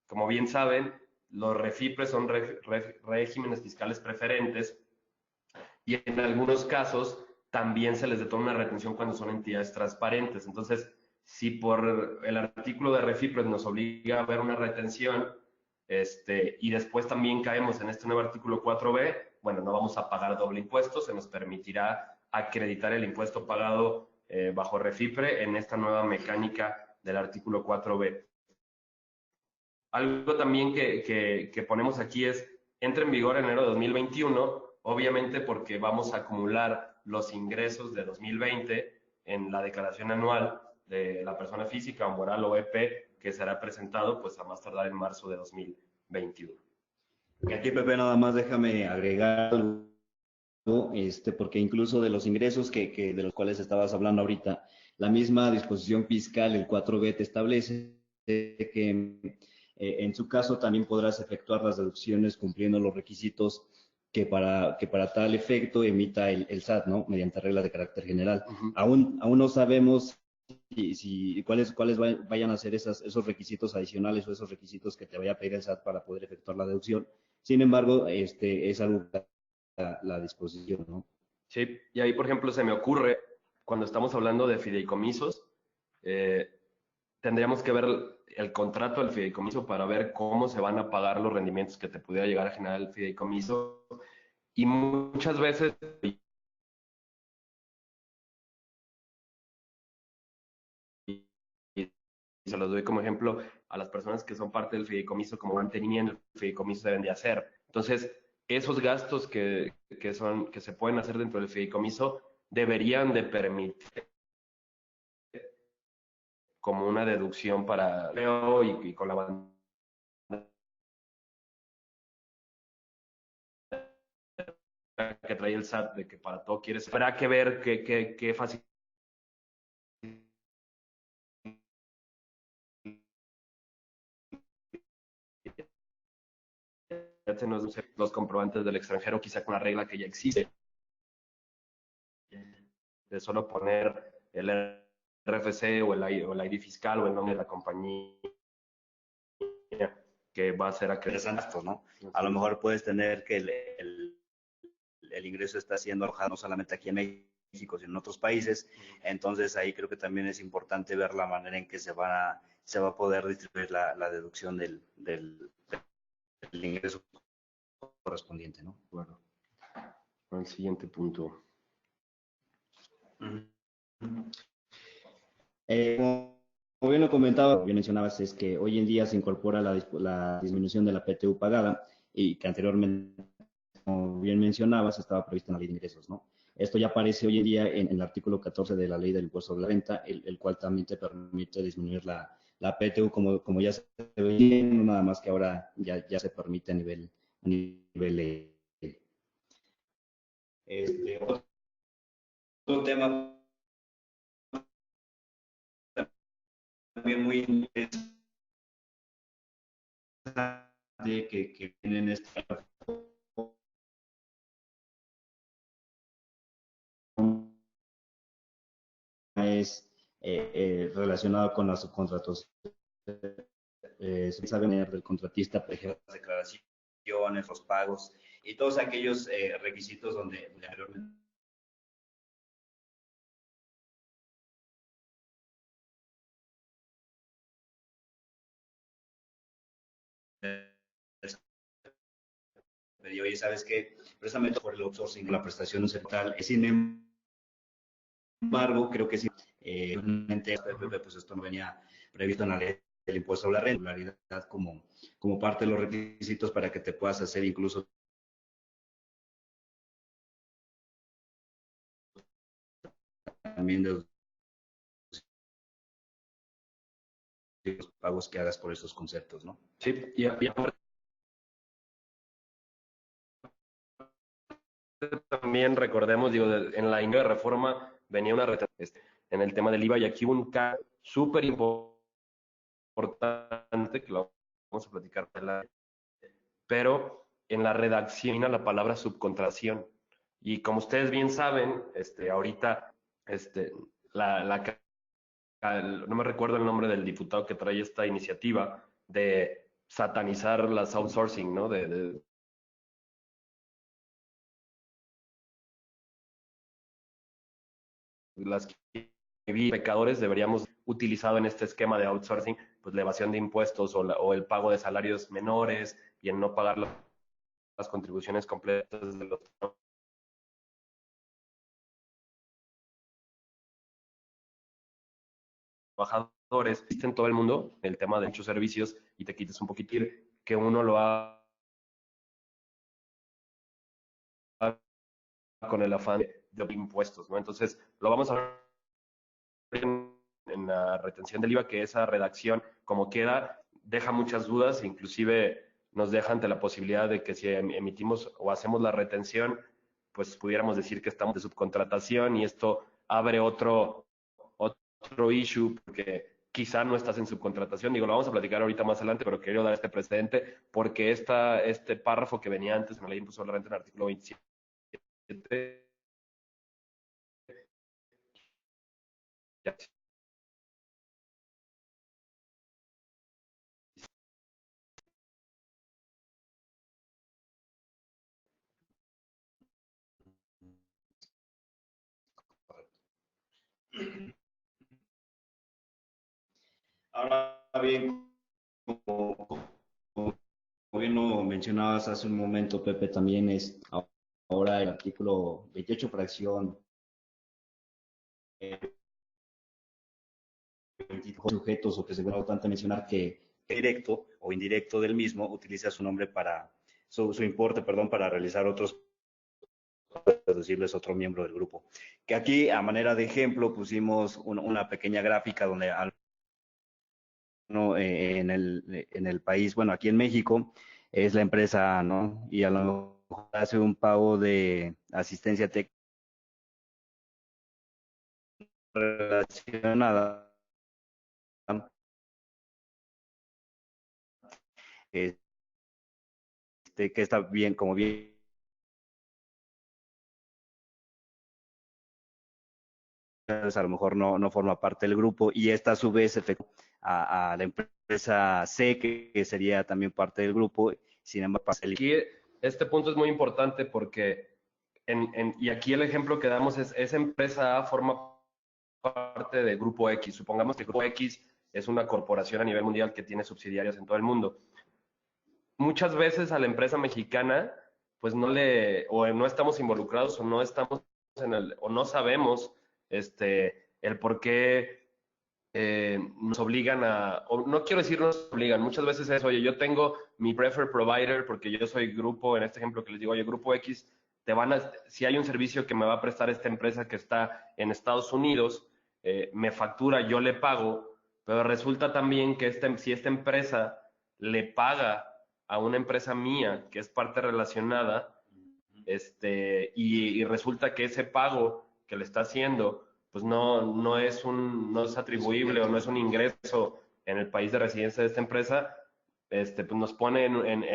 Como bien saben, los refipres son regímenes fiscales preferentes y en algunos casos también se les detona una retención cuando son entidades transparentes. Entonces, si por el artículo de refipres nos obliga a ver una retención, y después también caemos en este nuevo artículo 4B, bueno, no vamos a pagar doble impuesto, se nos permitirá acreditar el impuesto pagado bajo refipre en esta nueva mecánica del artículo 4B. Algo también que ponemos aquí es, entra en vigor en enero de 2021, obviamente porque vamos a acumular los ingresos de 2020 en la declaración anual de la persona física o moral o EP que será presentado pues a más tardar en marzo de 2021. Y aquí, Pepe, nada más déjame agregar algo, porque incluso de los ingresos de los cuales estabas hablando ahorita, la misma disposición fiscal, el 4B, te establece que en su caso también podrás efectuar las deducciones cumpliendo los requisitos que para tal efecto emita el SAT, ¿no? Mediante reglas de carácter general. Aún no sabemos cuáles vayan a ser esos requisitos adicionales o esos requisitos que te vaya a pedir el SAT para poder efectuar la deducción. Sin embargo, es algo que la disposición, ¿no? Sí, y ahí, por ejemplo, se me ocurre, cuando estamos hablando de fideicomisos, eh, tendríamos que ver el contrato del fideicomiso para ver cómo se van a pagar los rendimientos que te pudiera llegar a generar el fideicomiso. Y muchas veces, y se los doy como ejemplo a las personas que son parte del fideicomiso, como mantenimiento el fideicomiso deben de hacer. Entonces, esos gastos que se pueden hacer dentro del fideicomiso deberían de permitir como una deducción para Leo y con la banda que trae el SAT de que para todo quieres. Habrá que ver qué facilidad se nos los comprobantes del extranjero, quizá con la regla que ya existe, de solo poner el RFC o el ID fiscal o el nombre de la compañía que va a ser acreditada. Interesante, ¿no? A lo mejor puedes tener que el ingreso está siendo alojado no solamente aquí en México, sino en otros países. Entonces ahí creo que también es importante ver la manera en que se va a poder distribuir la deducción del ingreso correspondiente, ¿no? Bueno, al siguiente punto. Como bien lo comentaba, bien mencionabas, es que hoy en día se incorpora la disminución de la PTU pagada y que anteriormente, como bien mencionabas, estaba prevista en la ley de ingresos, ¿no? Esto ya aparece hoy en día en el artículo 14 de la ley del impuesto sobre la renta, el cual también te permite disminuir la PTU como ya se ve, no nada más que ahora ya se permite a nivel otro tema también muy interesante que tienen esta es relacionado con las subcontratos. Se sabe del contratista, por ejemplo, las declaraciones, los pagos y todos aquellos requisitos donde anteriormente me dio, oye, ¿sabes qué? Precisamente por el outsourcing, la prestación central, sin embargo, creo que sí, pues esto no venía previsto en la ley del impuesto sobre la renta, como parte de los requisitos para que te puedas hacer incluso también de los pagos que hagas por estos conceptos, ¿no? Sí, y aparte también recordemos, digo, en la de reforma venía una en el tema del IVA y aquí un cambio súper importante que lo vamos a platicar, pero en la redacción a la palabra subcontratación. Y como ustedes bien saben, ahorita, este, la, no me recuerdo el nombre del diputado que trae esta iniciativa de satanizar las outsourcing, ¿no? De las que pecadores deberíamos utilizado en este esquema de outsourcing, pues la evasión de impuestos o el pago de salarios menores y en no pagar las contribuciones completas de los trabajadores. Existe en todo el mundo el tema de muchos servicios y te quites un poquitín que uno lo haga con el afán de impuestos, ¿no? Entonces, lo vamos a ver en la retención del IVA, que esa redacción, como queda, deja muchas dudas, inclusive nos deja ante la posibilidad de que si emitimos o hacemos la retención, pues pudiéramos decir que estamos de subcontratación y esto abre otro issue porque quizá no estás en subcontratación. Digo, lo vamos a platicar ahorita más adelante, pero quería dar este precedente porque este párrafo que venía antes en la ley de impuesto sobre la renta en el artículo 27 ya Ahora bien, como bien lo mencionabas hace un momento, Pepe, también es ahora el artículo 28, fracción 25 sujetos, o que se ve bastante mencionar que directo o indirecto del mismo utiliza su nombre para, su importe, perdón, para realizar otros deducibles otro miembro del grupo. Que aquí, a manera de ejemplo, pusimos una pequeña gráfica donde ¿no? En el país, bueno, aquí en México, es la empresa, ¿no? Y a lo mejor hace un pago de asistencia técnica relacionada, que está bien, como bien, a lo mejor no forma parte del grupo, y esta a su vez efectúa a la empresa C, que sería también parte del grupo, sin embargo, Aquí este punto es muy importante porque, y aquí el ejemplo que damos es, esa empresa A forma parte de Grupo X. Supongamos que Grupo X es una corporación a nivel mundial que tiene subsidiarias en todo el mundo. Muchas veces a la empresa mexicana, pues o no estamos involucrados, o no estamos o no sabemos el por qué nos obligan o no quiero decir nos obligan, muchas veces es, oye, yo tengo mi preferred provider porque yo soy grupo, en este ejemplo que les digo, oye, Grupo X, si hay un servicio que me va a prestar esta empresa que está en Estados Unidos, me factura, yo le pago, pero resulta también que si esta empresa le paga a una empresa mía que es parte relacionada, y resulta que ese pago que le está haciendo, pues no es atribuible o no es un ingreso en el país de residencia de esta empresa, pues nos pone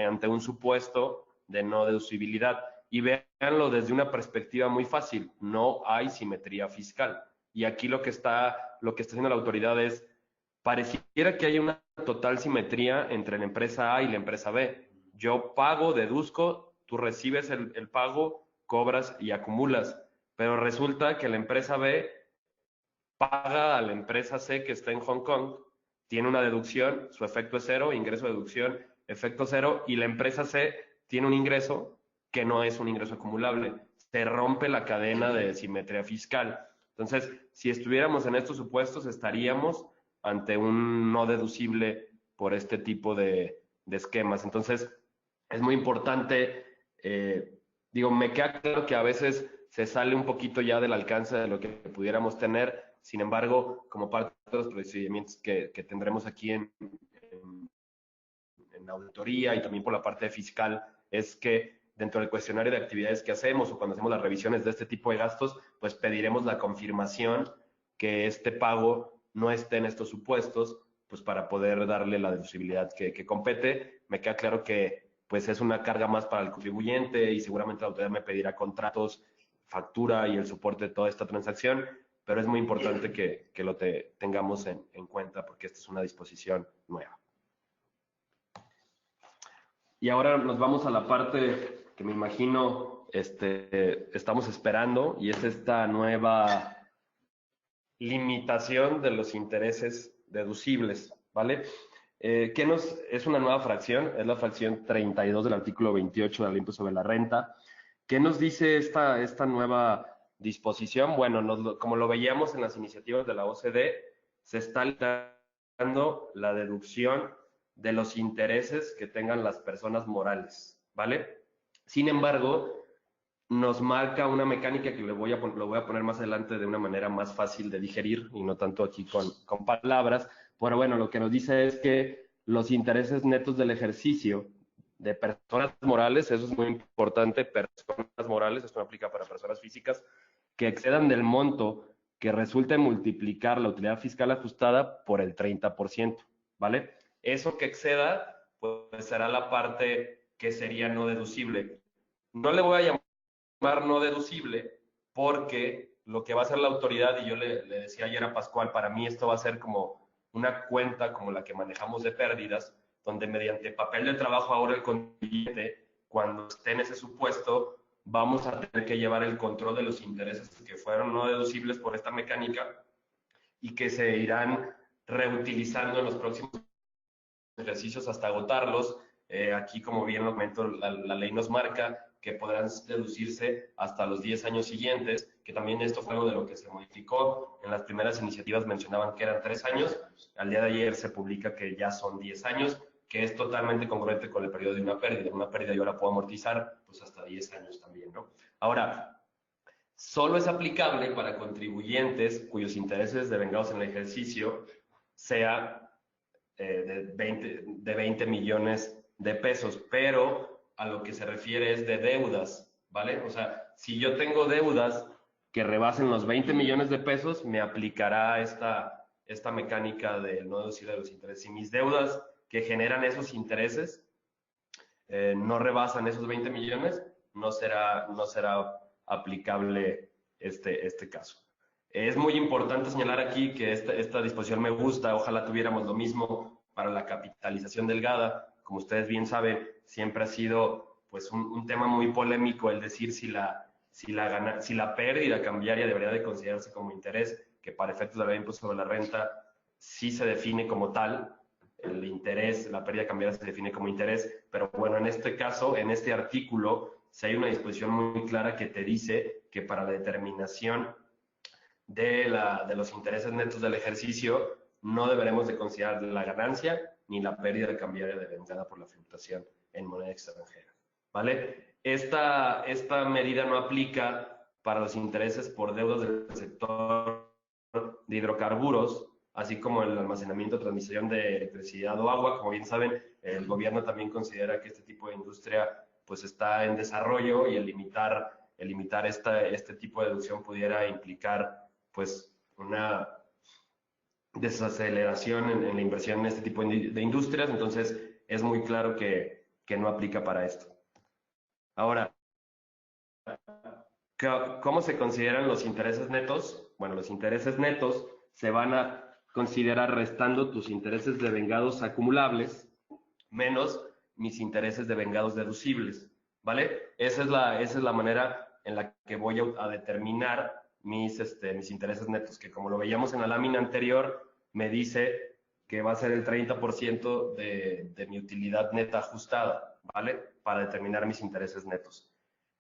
ante un supuesto de no deducibilidad. Y véanlo desde una perspectiva muy fácil, no hay simetría fiscal. Y aquí lo que está haciendo la autoridad es, pareciera que hay una total simetría entre la empresa A y la empresa B. Yo pago, deduzco, tú recibes el pago, cobras y acumulas. Pero resulta que la empresa B paga a la empresa C que está en Hong Kong, tiene una deducción, su efecto es cero, ingreso, deducción, efecto cero, y la empresa C tiene un ingreso que no es un ingreso acumulable. Se rompe la cadena de simetría fiscal. Entonces, si estuviéramos en estos supuestos, estaríamos ante un no deducible por este tipo de esquemas. Entonces, es muy importante, me queda claro que a veces se sale un poquito ya del alcance de lo que pudiéramos tener, sin embargo, como parte de los procedimientos que tendremos aquí en auditoría y también por la parte fiscal, es que dentro del cuestionario de actividades que hacemos o cuando hacemos las revisiones de este tipo de gastos, pues pediremos la confirmación que este pago no esté en estos supuestos, pues para poder darle la deducibilidad que compete. Me queda claro que pues es una carga más para el contribuyente y seguramente la autoridad me pedirá contratos, factura y el soporte de toda esta transacción, pero es muy importante que lo tengamos en cuenta porque esta es una disposición nueva. Y ahora nos vamos a la parte que me imagino estamos esperando, y es esta nueva limitación de los intereses deducibles, ¿vale? Es una nueva fracción? Es la fracción 32 del artículo 28 del impuesto sobre la renta. ¿Qué nos dice esta nueva disposición? Bueno, como lo veíamos en las iniciativas de la OCDE, se está limitando la deducción de los intereses que tengan las personas morales, ¿vale? Sin embargo, nos marca una mecánica que lo voy a poner más adelante de una manera más fácil de digerir y no tanto aquí con palabras. Pero bueno, lo que nos dice es que los intereses netos del ejercicio de personas morales, eso es muy importante, personas morales, esto no aplica para personas físicas, que excedan del monto que resulte multiplicar la utilidad fiscal ajustada por el 30%, ¿vale? Eso que exceda, pues será la parte que sería no deducible. No le voy a llamar no deducible porque lo que va a hacer la autoridad, y yo le decía ayer a Pascual, para mí esto va a ser como una cuenta como la que manejamos de pérdidas, donde mediante papel de trabajo ahora el contribuyente, cuando esté en ese supuesto, vamos a tener que llevar el control de los intereses que fueron no deducibles por esta mecánica y que se irán reutilizando en los próximos ejercicios hasta agotarlos. Aquí, como bien lo comento, la ley nos marca que podrán deducirse hasta los 10 años siguientes, que también esto fue algo de lo que se modificó. En las primeras iniciativas mencionaban que eran 3 años, al día de ayer se publica que ya son 10 años, que es totalmente congruente con el periodo de una pérdida. Una pérdida yo la puedo amortizar pues hasta 10 años también, ¿no? Ahora, solo es aplicable para contribuyentes cuyos intereses devengados en el ejercicio sea de 20 millones de pesos, pero a lo que se refiere es de deudas, ¿vale? O sea, si yo tengo deudas que rebasen los 20 millones de pesos, me aplicará esta mecánica del no deducible de los intereses. Si mis deudas que generan esos intereses no rebasan esos 20 millones, no será aplicable este caso. Es muy importante señalar aquí que esta disposición me gusta, ojalá tuviéramos lo mismo para la capitalización delgada. Como ustedes bien saben, siempre ha sido pues un tema muy polémico el decir si la pérdida cambiaria debería de considerarse como interés, que para efectos de la ley de impuesto sobre la renta sí se define como tal. El interés, la pérdida cambiaria se define como interés, pero bueno, en este caso, en este artículo, si hay una disposición muy clara que te dice que para la determinación de los intereses netos del ejercicio no deberemos de considerar la ganancia ni la pérdida cambiaria devengada por la fluctuación en moneda extranjera, ¿vale? Esta medida no aplica para los intereses por deudas del sector de hidrocarburos, así como el almacenamiento, transmisión de electricidad o agua. Como bien saben, el gobierno también considera que este tipo de industria pues está en desarrollo y el limitar este tipo de deducción pudiera implicar pues una desaceleración en la inversión en este tipo de industrias. Entonces es muy claro que no aplica para esto. Ahora, ¿cómo se consideran los intereses netos? Bueno, los intereses netos se van a considerar restando tus intereses devengados acumulables menos mis intereses devengados deducibles, ¿vale? Esa es la manera en la que voy a determinar mis intereses netos, que como lo veíamos en la lámina anterior, me dice que va a ser el 30% de mi utilidad neta ajustada, ¿vale? Para determinar mis intereses netos.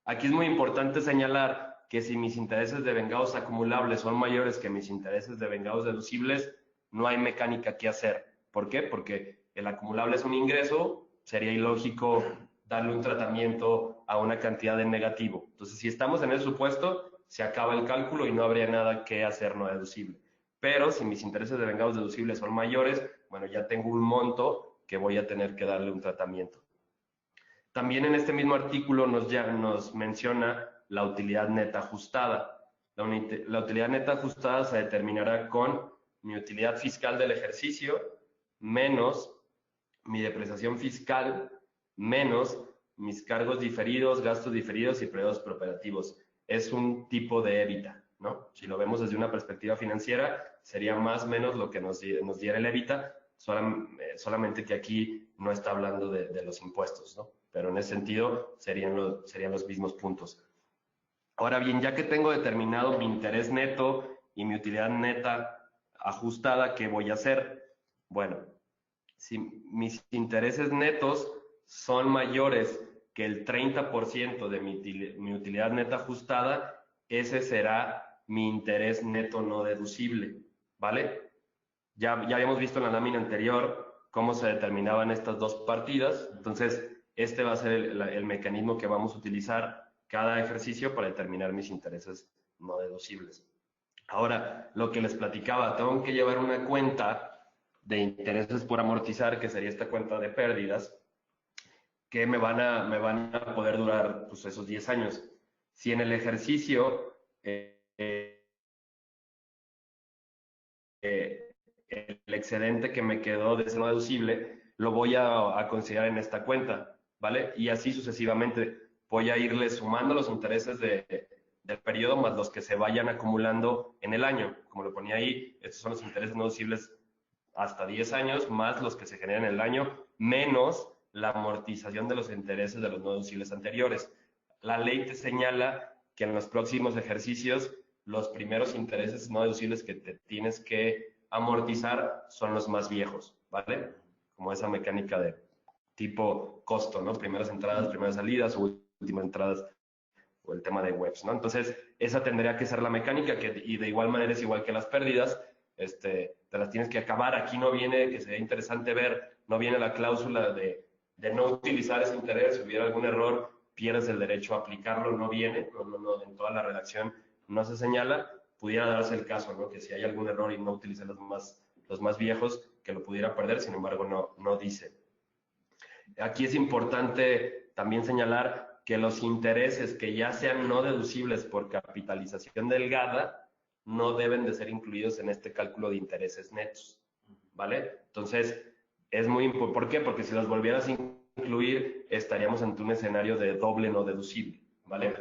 Aquí es muy importante señalar que si mis intereses devengados acumulables son mayores que mis intereses devengados deducibles, no hay mecánica que hacer. ¿Por qué? Porque el acumulable es un ingreso, sería ilógico darle un tratamiento a una cantidad en negativo. Entonces, si estamos en ese supuesto, se acaba el cálculo y no habría nada que hacer no deducible. Pero si mis intereses devengados deducibles son mayores, bueno, ya tengo un monto que voy a tener que darle un tratamiento. También en este mismo artículo nos menciona la utilidad neta ajustada. La utilidad neta ajustada se determinará con mi utilidad fiscal del ejercicio menos mi depreciación fiscal menos mis cargos diferidos, gastos diferidos y periodos preoperativos. Es un tipo de EBITDA, ¿no? Si lo vemos desde una perspectiva financiera, sería más o menos lo que nos diera el EBITDA, solamente que aquí no está hablando de los impuestos, ¿no? Pero en ese sentido serían los mismos puntos. Ahora bien, ya que tengo determinado mi interés neto y mi utilidad neta ajustada, ¿qué voy a hacer? Bueno, si mis intereses netos son mayores que el 30% de mi utilidad neta ajustada, ese será mi interés neto no deducible, ¿vale? Ya habíamos visto en la lámina anterior cómo se determinaban estas dos partidas, entonces este va a ser el mecanismo que vamos a utilizar cada ejercicio para determinar mis intereses no deducibles. Ahora, lo que les platicaba, tengo que llevar una cuenta de intereses por amortizar, que sería esta cuenta de pérdidas, que me van a poder durar pues, esos 10 años. Si en el ejercicio el excedente que me quedó de ese no deducible, lo voy a considerar en esta cuenta, ¿vale? Y así sucesivamente voy a irle sumando los intereses del periodo más los que se vayan acumulando en el año. Como lo ponía ahí, estos son los intereses no deducibles hasta 10 años, más los que se generan en el año, menos la amortización de los intereses de los no deducibles anteriores. La ley te señala que en los próximos ejercicios los primeros intereses no deducibles que te tienes que amortizar son los más viejos, ¿vale? Como esa mecánica de tipo costo, ¿no? Primeras entradas, primeras salidas, últimas entradas, o el tema de webs, ¿no? Entonces, esa tendría que ser la mecánica, y de igual manera es igual que las pérdidas, te las tienes que acabar. Aquí no viene, que sería interesante ver, no viene la cláusula de no utilizar ese interés. Si hubiera algún error, pierdes el derecho a aplicarlo, no viene, en toda la redacción no se señala. Pudiera darse el caso, ¿no? Que si hay algún error y no utiliza los más viejos, que lo pudiera perder, sin embargo, no dice. Aquí es importante también señalar que los intereses que ya sean no deducibles por capitalización delgada no deben de ser incluidos en este cálculo de intereses netos, ¿vale? Entonces, es muy importante. ¿Por qué? Porque si los volvieras a incluir, estaríamos ante un escenario de doble no deducible, ¿vale?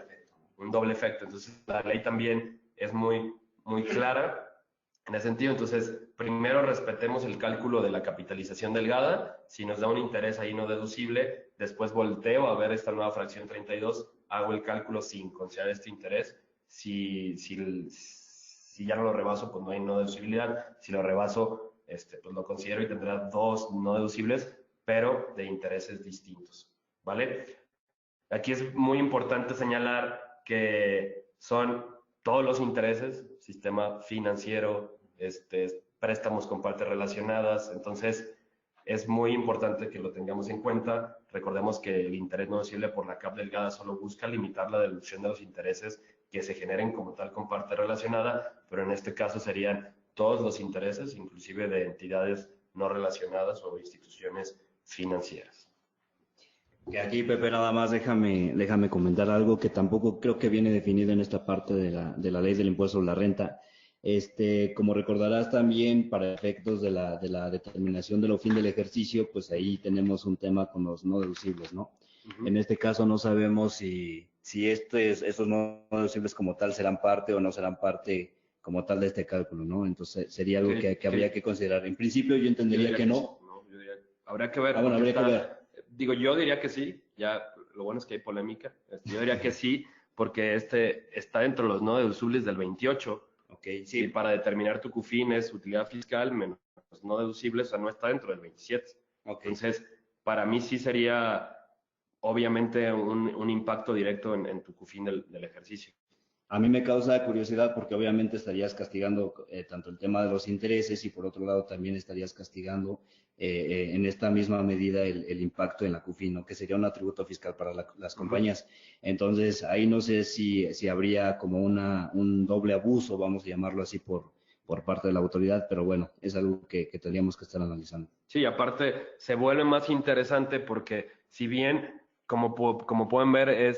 Un doble efecto. Entonces, la ley también es muy clara en ese sentido. Entonces, primero respetemos el cálculo de la capitalización delgada. Si nos da un interés ahí no deducible, después volteo a ver esta nueva fracción 32, hago el cálculo sin considerar este interés. Si ya no lo rebaso, pues no hay no deducibilidad. Si lo rebaso, pues lo considero y tendrá dos no deducibles, pero de intereses distintos, ¿vale? Aquí es muy importante señalar que son todos los intereses, sistema financiero, préstamos con partes relacionadas. Entonces, es muy importante que lo tengamos en cuenta. Recordemos que el interés no deducible por la CAP delgada solo busca limitar la deducción de los intereses que se generen como tal con parte relacionada, pero en este caso serían todos los intereses, inclusive de entidades no relacionadas o instituciones financieras. Que aquí, Pepe, nada más déjame comentar algo que tampoco creo que viene definido en esta parte de la ley del impuesto sobre la renta. Como recordarás también, para efectos de la determinación de lo fin del ejercicio, pues ahí tenemos un tema con los no deducibles, ¿no? En este caso no sabemos si estos no deducibles como tal serán parte o no serán parte como tal de este cálculo, ¿no? Entonces sería algo que habría que considerar. En principio yo entendería que no. Yo diría, habría que ver. Bueno, habría que ver. Digo, yo diría que sí, ya lo bueno es que hay polémica. Yo diría que sí, porque está dentro de los no deducibles del 28. Ok, sí. Y para determinar tu CUFIN es utilidad fiscal menos no deducibles, o sea, no está dentro del 27. Okay. Entonces, para mí sí sería obviamente un impacto directo en tu CUFIN del ejercicio. A mí me causa curiosidad porque obviamente estarías castigando tanto el tema de los intereses y por otro lado también estarías castigando en esta misma medida el impacto en la CUFIN, ¿no? Que sería un atributo fiscal para las compañías. Entonces, ahí no sé si habría como un doble abuso, vamos a llamarlo así, por parte de la autoridad, pero bueno, es algo que tendríamos que estar analizando. Sí, aparte se vuelve más interesante porque si bien, como pueden ver,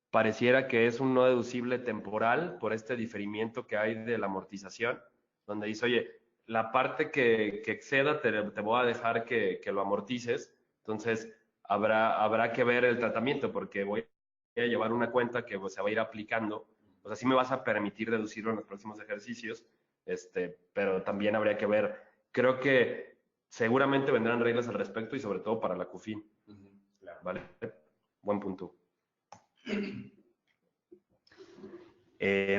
pareciera que es un no deducible temporal por este diferimiento que hay de la amortización, donde dice, oye, la parte que exceda te voy a dejar que lo amortices. Entonces habrá que ver el tratamiento, porque voy a llevar una cuenta que se va a ir aplicando. O sea, sí me vas a permitir deducirlo en los próximos ejercicios, pero también habría que ver. Creo que seguramente vendrán reglas al respecto y sobre todo para la CUFIN. Claro. ¿Vale? Buen punto.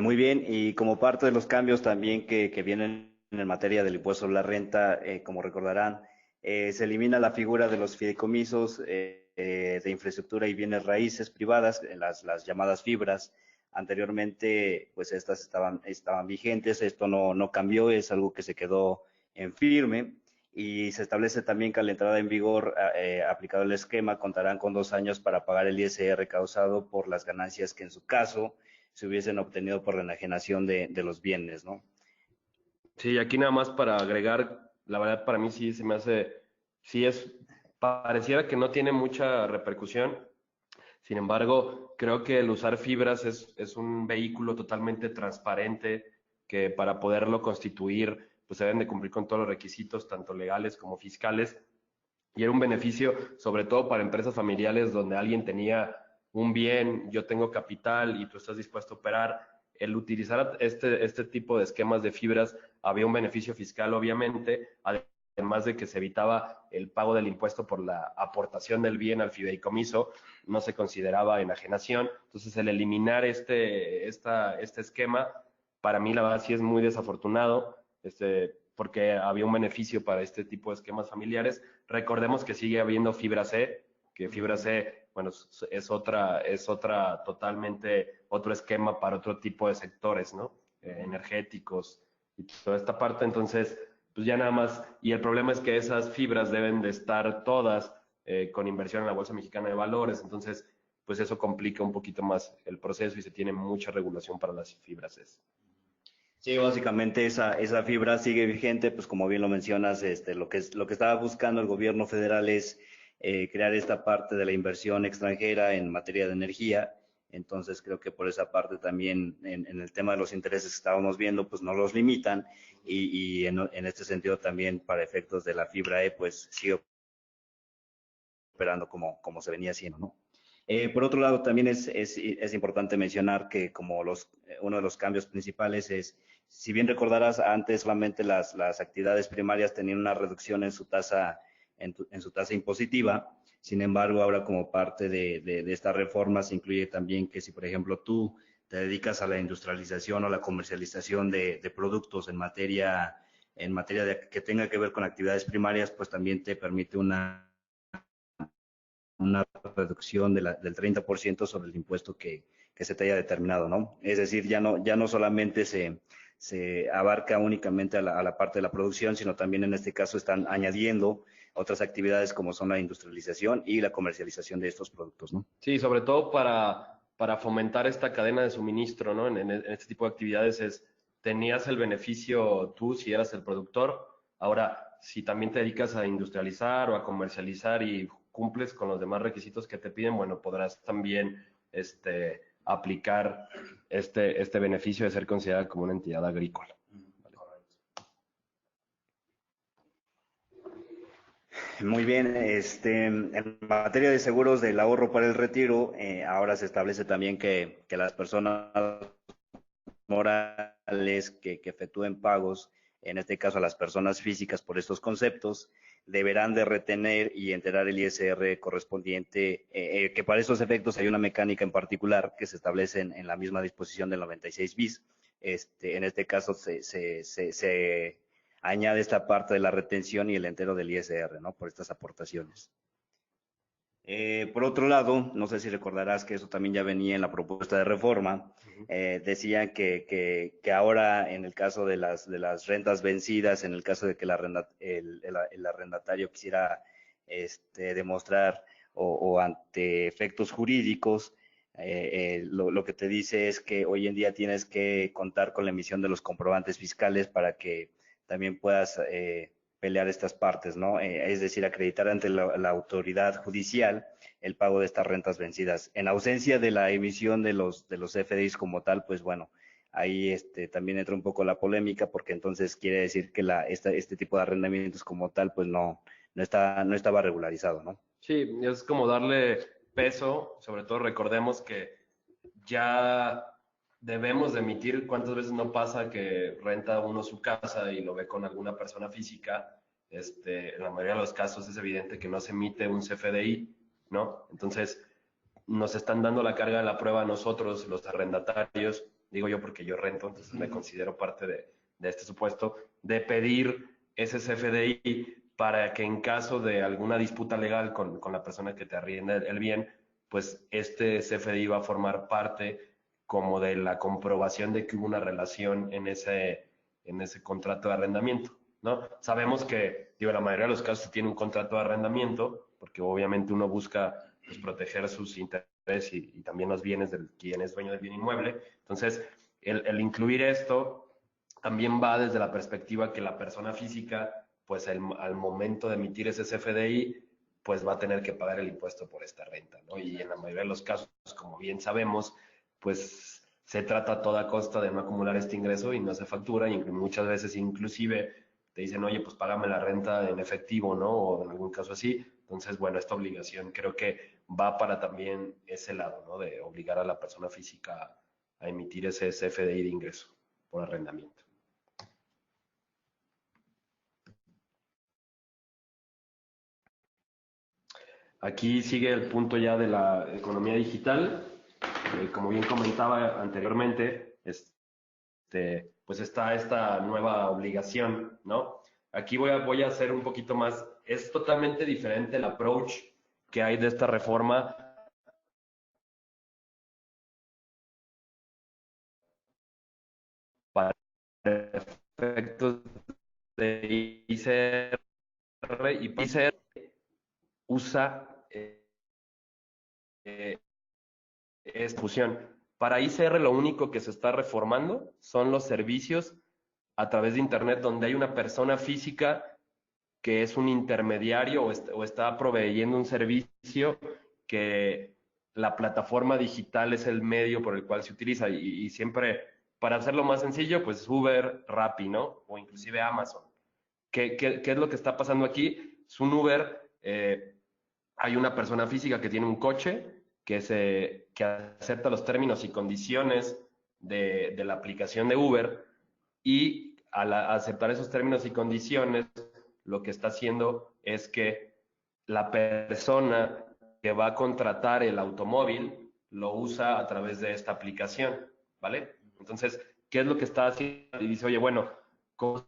Muy bien, y como parte de los cambios también que vienen en materia del impuesto sobre la renta, como recordarán, se elimina la figura de los fideicomisos de infraestructura y bienes raíces privadas, las llamadas fibras. Anteriormente, pues estas estaban vigentes, esto no cambió, es algo que se quedó en firme. Y se establece también que a la entrada en vigor aplicado el esquema contarán con 2 años para pagar el ISR causado por las ganancias que en su caso se hubiesen obtenido por la enajenación de los bienes, ¿no? Sí, aquí nada más para agregar, la verdad para mí sí se me hace, pareciera que no tiene mucha repercusión. Sin embargo, creo que el usar fibras es un vehículo totalmente transparente que para poderlo constituir, pues se deben de cumplir con todos los requisitos, tanto legales como fiscales. Y era un beneficio, sobre todo para empresas familiares donde alguien tenía un bien, yo tengo capital y tú estás dispuesto a operar. El utilizar este tipo de esquemas de fibras había un beneficio fiscal, obviamente, además de que se evitaba el pago del impuesto por la aportación del bien al fideicomiso, no se consideraba enajenación. Entonces, el eliminar este esquema para mí la verdad sí es muy desafortunado, porque había un beneficio para este tipo de esquemas familiares. Recordemos que sigue habiendo fibra C, que fibra C, bueno, es otra totalmente otro esquema para otro tipo de sectores, ¿no? Energéticos y toda esta parte. Entonces, pues ya nada más, y el problema es que esas fibras deben de estar todas con inversión en la Bolsa Mexicana de Valores. Entonces, pues eso complica un poquito más el proceso y se tiene mucha regulación para las fibras C. Sí, básicamente esa fibra sigue vigente, pues como bien lo mencionas, lo que estaba buscando el gobierno federal es crear esta parte de la inversión extranjera en materia de energía. Entonces creo que por esa parte también en el tema de los intereses que estábamos viendo, pues no los limitan y en este sentido también para efectos de la fibra E, pues sigue operando como se venía haciendo, ¿no? Por otro lado, también es importante mencionar que uno de los cambios principales es, si bien recordarás, antes solamente las actividades primarias tenían una reducción en su tasa, en su tasa impositiva. Sin embargo, ahora como parte de esta reforma se incluye también que si, por ejemplo, tú te dedicas a la industrialización o la comercialización de productos en materia que tenga que ver con actividades primarias, pues también te permite una reducción del 30% sobre el impuesto que se te haya determinado, ¿no? Es decir, ya no solamente se abarca únicamente a la parte de la producción, sino también en este caso están añadiendo otras actividades como son la industrialización y la comercialización de estos productos, ¿no? Sí, sobre todo para fomentar esta cadena de suministro, ¿no? En este tipo de actividades tenías el beneficio tú si eras el productor. Ahora, si también te dedicas a industrializar o a comercializar y cumples con los demás requisitos que te piden, bueno, podrás también aplicar este beneficio de ser considerada como una entidad agrícola. Muy bien, en materia de seguros del ahorro para el retiro, ahora se establece también que las personas morales que efectúen pagos, en este caso a las personas físicas por estos conceptos, deberán de retener y enterar el ISR correspondiente, que para estos efectos hay una mecánica en particular que se establece en la misma disposición del 96 bis. En este caso se añade esta parte de la retención y el entero del ISR, ¿no? Por estas aportaciones. Por otro lado, no sé si recordarás que eso también ya venía en la propuesta de reforma, decían que ahora en el caso de las rentas vencidas, en el caso de que el arrendatario quisiera demostrar o ante efectos jurídicos, lo que te dice es que hoy en día tienes que contar con la emisión de los comprobantes fiscales para que también puedas pelear estas partes, ¿no? Es decir, acreditar ante la autoridad judicial el pago de estas rentas vencidas. En ausencia de la emisión de los FDIs como tal, pues bueno, ahí también entra un poco la polémica porque entonces quiere decir que este tipo de arrendamientos como tal, pues no estaba regularizado, ¿no? Sí, es como darle peso, sobre todo recordemos que ya debemos de emitir, cuántas veces no pasa que renta uno su casa y lo ve con alguna persona física, en la mayoría de los casos es evidente que no se emite un CFDI, ¿no? Entonces, nos están dando la carga de la prueba a nosotros, los arrendatarios, digo yo porque yo rento, entonces me considero parte de este supuesto, de pedir ese CFDI para que en caso de alguna disputa legal con la persona que te arrienda el bien, pues este CFDI va a formar parte como de la comprobación de que hubo una relación en ese contrato de arrendamiento, ¿no? Sabemos que, digo, la mayoría de los casos tiene un contrato de arrendamiento, porque obviamente uno busca pues, proteger sus intereses y también los bienes del quien es dueño del bien inmueble. Entonces, el incluir esto también va desde la perspectiva que la persona física, pues al momento de emitir ese CFDI, pues va a tener que pagar el impuesto por esta renta, ¿no? Y en la mayoría de los casos, como bien sabemos, pues se trata a toda costa de no acumular este ingreso y no se factura y muchas veces inclusive te dicen, oye, pues págame la renta en efectivo, ¿no? O en algún caso así. Entonces, bueno, esta obligación creo que va para también ese lado, ¿no? De obligar a la persona física a emitir ese CFDI de ingreso por arrendamiento. Aquí sigue el punto ya de la economía digital. Como bien comentaba anteriormente, pues está esta nueva obligación, ¿no? Aquí voy a hacer un poquito más, es totalmente diferente el approach que hay de esta reforma para efectos de ICR, y ICR usa es fusión. Para ICR lo único que se está reformando son los servicios a través de Internet donde hay una persona física que es un intermediario o está proveyendo un servicio que la plataforma digital es el medio por el cual se utiliza y siempre, para hacerlo más sencillo, pues Uber, Rappi, ¿no? O inclusive Amazon. ¿Qué es lo que está pasando aquí? Es un Uber, hay una persona física que tiene un coche que acepta los términos y condiciones de la aplicación de Uber y al aceptar esos términos y condiciones, lo que está haciendo es que la persona que va a contratar el automóvil lo usa a través de esta aplicación, ¿vale? Entonces, ¿qué es lo que está haciendo? Y dice, oye, bueno, como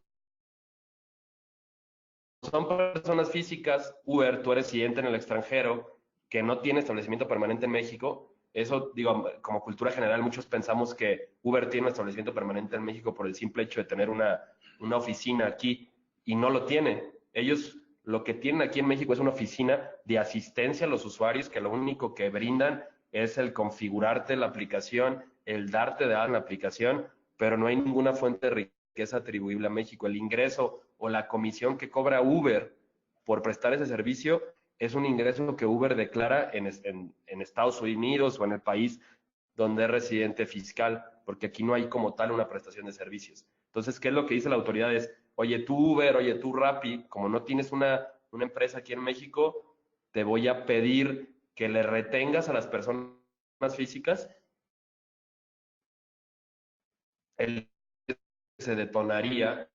son personas físicas, Uber, tú eres residente en el extranjero, que no tiene establecimiento permanente en México, eso, digo, como cultura general, muchos pensamos que Uber tiene un establecimiento permanente en México por el simple hecho de tener una oficina aquí, y no lo tiene. Ellos lo que tienen aquí en México es una oficina de asistencia a los usuarios, que lo único que brindan es el configurarte la aplicación, el darte de alta en la aplicación, pero no hay ninguna fuente de riqueza atribuible a México. El ingreso o la comisión que cobra Uber por prestar ese servicio es un ingreso que Uber declara en Estados Unidos o en el país donde es residente fiscal, porque aquí no hay como tal una prestación de servicios. Entonces, ¿qué es lo que dice la autoridad? Es, oye, tú Uber, oye, tú Rappi, como no tienes una empresa aquí en México, te voy a pedir que le retengas a las personas físicas el se detonaría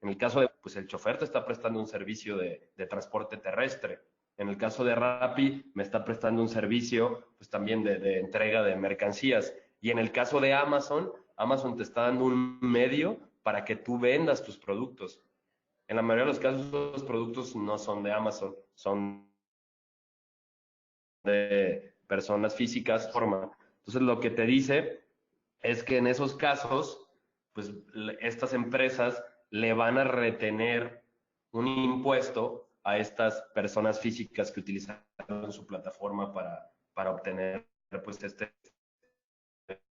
en el caso de, pues el chofer te está prestando un servicio de transporte terrestre. En el caso de Rappi, me está prestando un servicio, pues también de entrega de mercancías. Y en el caso de Amazon, Amazon te está dando un medio para que tú vendas tus productos. En la mayoría de los casos, los productos no son de Amazon, son de personas físicas, forma. Entonces, lo que te dice es que en esos casos, pues estas empresas le van a retener un impuesto a estas personas físicas que utilizaron su plataforma para obtener pues este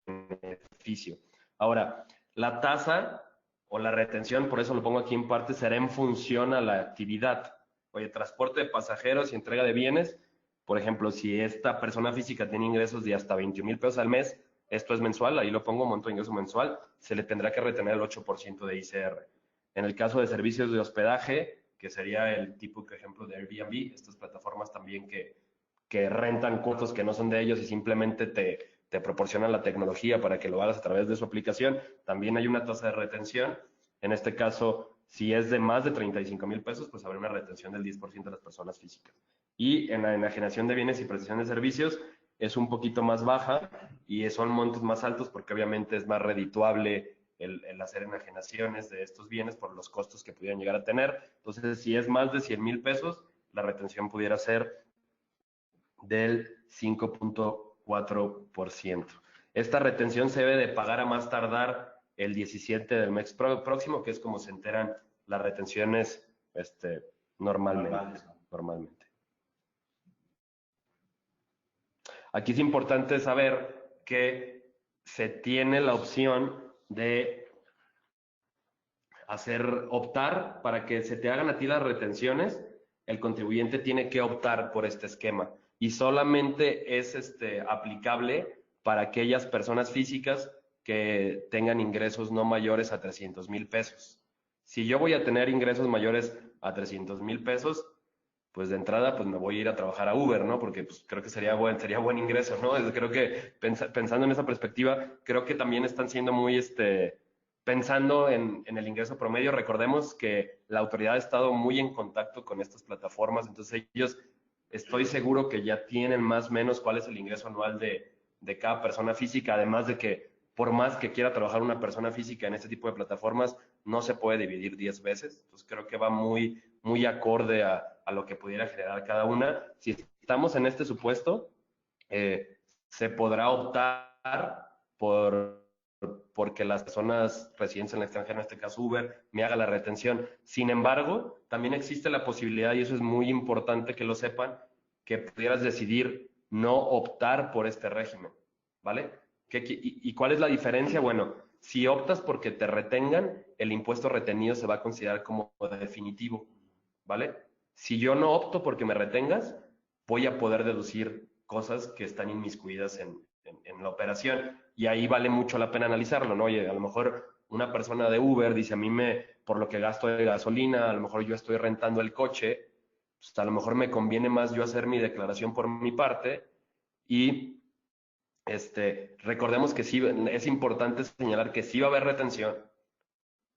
beneficio. Ahora, la tasa o la retención, por eso lo pongo aquí en parte, será en función a la actividad. Oye, transporte de pasajeros y entrega de bienes, por ejemplo, si esta persona física tiene ingresos de hasta 21,000 pesos al mes, esto es mensual, ahí lo pongo, monto de ingreso mensual, se le tendrá que retener el 8% de ICR. En el caso de servicios de hospedaje, que sería el tipo, por ejemplo, de Airbnb, estas plataformas también que rentan cuartos que no son de ellos y simplemente te proporcionan la tecnología para que lo hagas a través de su aplicación, también hay una tasa de retención. En este caso, si es de más de 35,000 pesos, pues habrá una retención del 10% de las personas físicas. Y en la enajenación de bienes y prestación de servicios es un poquito más baja y son montos más altos porque obviamente es más redituable el hacer enajenaciones de estos bienes por los costos que pudieran llegar a tener. Entonces, si es más de 100,000 pesos, la retención pudiera ser del 5,4%. Esta retención se debe de pagar a más tardar el 17 del mes próximo, que es como se enteran las retenciones normalmente. Aquí es importante saber que se tiene la opción de optar para que se te hagan a ti las retenciones, el contribuyente tiene que optar por este esquema y solamente es aplicable para aquellas personas físicas que tengan ingresos no mayores a 300,000 pesos. Si yo voy a tener ingresos mayores a 300,000 pesos, pues de entrada pues me voy a ir a trabajar a Uber, ¿no? Porque pues creo que sería buen ingreso, ¿no? Creo que pensando en esa perspectiva, creo que también están siendo muy pensando en el ingreso promedio. Recordemos que la autoridad ha estado muy en contacto con estas plataformas, entonces ellos estoy seguro que ya tienen más o menos cuál es el ingreso anual de cada persona física, además de que por más que quiera trabajar una persona física en este tipo de plataformas, no se puede dividir 10 veces. Entonces creo que va muy, muy acorde a lo que pudiera generar cada una. Si estamos en este supuesto, se podrá optar porque las personas residentes en el extranjero, en este caso Uber, me haga la retención. Sin embargo, también existe la posibilidad, y eso es muy importante que lo sepan, que pudieras decidir no optar por este régimen, ¿vale? ¿Y cuál es la diferencia? Bueno, si optas porque te retengan, el impuesto retenido se va a considerar como definitivo, ¿vale? Si yo no opto porque me retengas, voy a poder deducir cosas que están inmiscuidas en la operación. Y ahí vale mucho la pena analizarlo, ¿no? Oye, a lo mejor una persona de Uber dice, a mí por lo que gasto de gasolina, a lo mejor yo estoy rentando el coche, pues a lo mejor me conviene más yo hacer mi declaración por mi parte y recordemos que sí, es importante señalar que sí va a haber retención.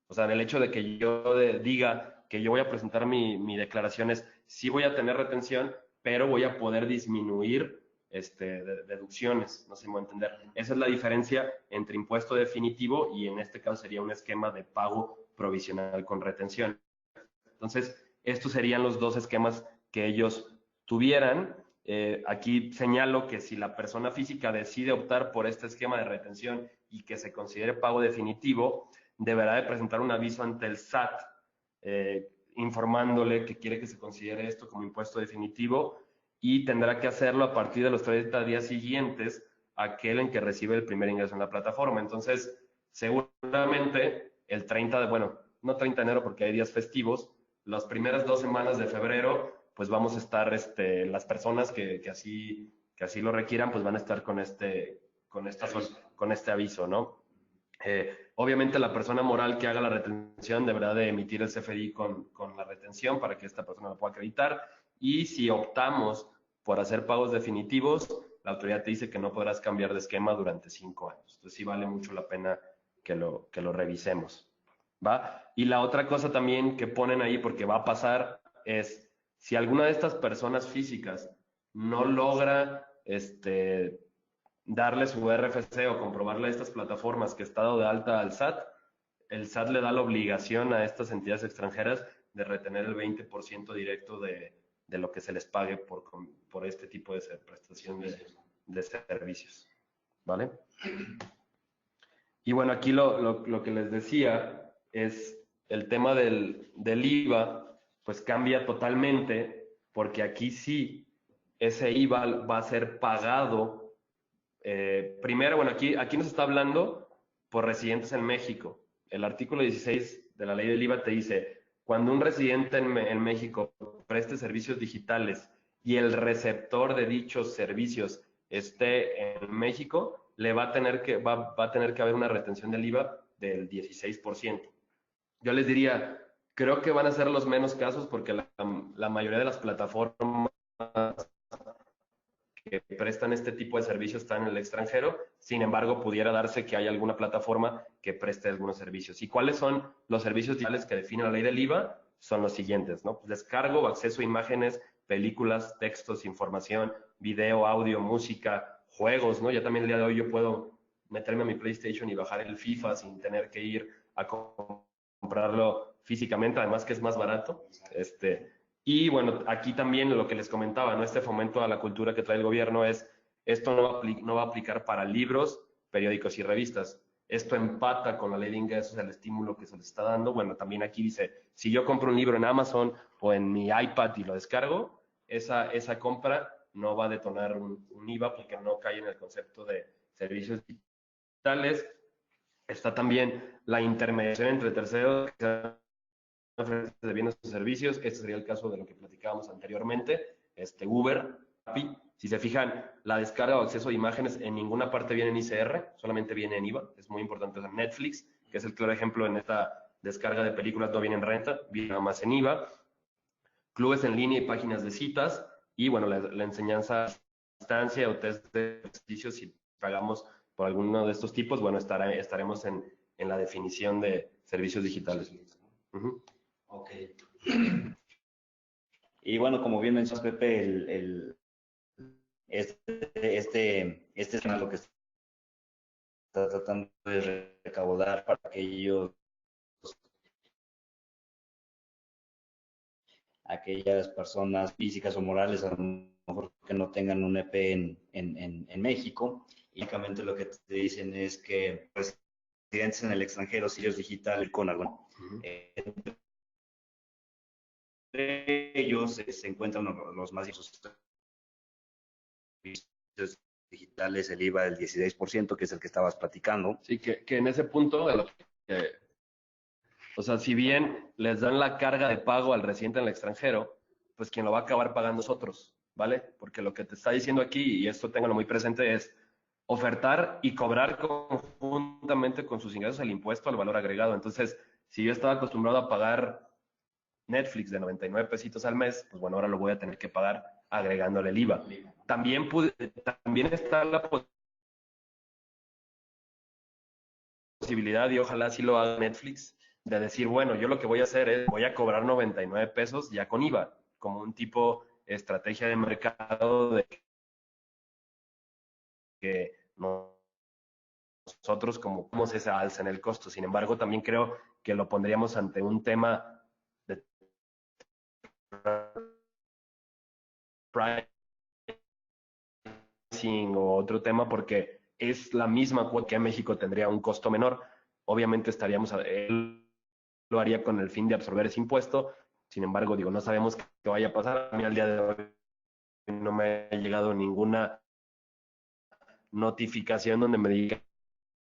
O sea, en el hecho de que yo diga que yo voy a presentar mi declaración es, sí voy a tener retención, pero voy a poder disminuir deducciones, no sé si me voy a entender. Esa es la diferencia entre impuesto definitivo y en este caso sería un esquema de pago provisional con retención. Entonces, estos serían los dos esquemas que ellos tuvieran. Aquí señalo que si la persona física decide optar por este esquema de retención y que se considere pago definitivo, deberá de presentar un aviso ante el SAT informándole que quiere que se considere esto como impuesto definitivo y tendrá que hacerlo a partir de los 30 días siguientes a aquel en que recibe el primer ingreso en la plataforma. Entonces, seguramente el 30 de, bueno, no 30 de enero porque hay días festivos, las primeras 2 semanas de febrero, pues vamos a estar, las personas que así lo requieran, pues van a estar con este aviso, ¿no? Obviamente la persona moral que haga la retención deberá de emitir el CFDI con la retención para que esta persona lo pueda acreditar. Y si optamos por hacer pagos definitivos, la autoridad te dice que no podrás cambiar de esquema durante 5 años. Entonces sí vale mucho la pena que lo revisemos. ¿Va? Y la otra cosa también que ponen ahí, porque va a pasar, es si alguna de estas personas físicas no logra darle su RFC o comprobarle a estas plataformas que está dado de alta al SAT, el SAT le da la obligación a estas entidades extranjeras de retener el 20% directo de lo que se les pague por este tipo de prestación de servicios. ¿Vale? Y bueno, aquí lo que les decía es el tema del IVA, pues cambia totalmente, porque aquí sí, ese IVA va a ser pagado. Primero, bueno, aquí nos está hablando por residentes en México. El artículo 16 de la ley del IVA te dice, cuando un residente en México preste servicios digitales y el receptor de dichos servicios esté en México, va a tener que haber una retención del IVA del 16%. Yo les diría, creo que van a ser los menos casos porque la mayoría de las plataformas que prestan este tipo de servicios están en el extranjero. Sin embargo, pudiera darse que haya alguna plataforma que preste algunos servicios. ¿Y cuáles son los servicios digitales que define la ley del IVA? Son los siguientes, ¿no? Pues descargo o acceso a imágenes, películas, textos, información, video, audio, música, juegos, ¿no? Ya también el día de hoy yo puedo meterme a mi PlayStation y bajar el FIFA sin tener que ir a comprarlo físicamente, además que es más barato. Y bueno, aquí también lo que les comentaba, ¿no? Este fomento a la cultura que trae el gobierno esto no va a aplicar para libros, periódicos y revistas. Esto empata con la ley de ingresos, el estímulo que se les está dando. Bueno, también aquí dice, si yo compro un libro en Amazon o en mi iPad y lo descargo, esa compra no va a detonar un IVA porque no cae en el concepto de servicios digitales. Está también la intermediación entre terceros que de bienes o servicios. Este sería el caso de lo que platicábamos anteriormente, Uber, Rappi. Si se fijan, la descarga o acceso a imágenes en ninguna parte viene en ICR, solamente viene en IVA. Es muy importante. O sea, Netflix, que es el claro ejemplo en esta descarga de películas, no viene en renta, viene nada más en IVA. Clubes en línea y páginas de citas. Y bueno, la enseñanza a distancia o test de ejercicios, si pagamos por alguno de estos tipos, bueno, estaremos en la definición de servicios digitales. Ok. Y bueno, como bien mencionas, Pepe, este es lo que está tratando de recaudar para aquellas personas físicas o morales, a lo mejor que no tengan un EP en México. Y únicamente lo que te dicen es que residentes en el extranjero, sitios digitales con algo. Entre ellos se encuentran los más digitales, el IVA del 16%, que es el que estabas platicando. Sí, que en ese punto, o sea, si bien les dan la carga de pago al residente en el extranjero, pues quien lo va a acabar pagando nosotros, ¿vale? Porque lo que te está diciendo aquí, y esto ténganlo muy presente, es ofertar y cobrar conjuntamente con sus ingresos el impuesto al valor agregado. Entonces, si yo estaba acostumbrado a pagar Netflix de 99 pesitos al mes, pues bueno, ahora lo voy a tener que pagar agregándole el IVA. También está la posibilidad, y ojalá sí lo haga Netflix, de decir, bueno, yo lo que voy a hacer es, voy a cobrar 99 pesos ya con IVA, como un tipo estrategia de mercado de que nosotros como esa alza en el costo. Sin embargo, también creo que lo pondríamos ante un tema de pricing o otro tema, porque es la misma cuota que en México tendría un costo menor. Obviamente él lo haría con el fin de absorber ese impuesto. Sin embargo, digo, no sabemos qué vaya a pasar. A mí al día de hoy no me ha llegado ninguna notificación donde me diga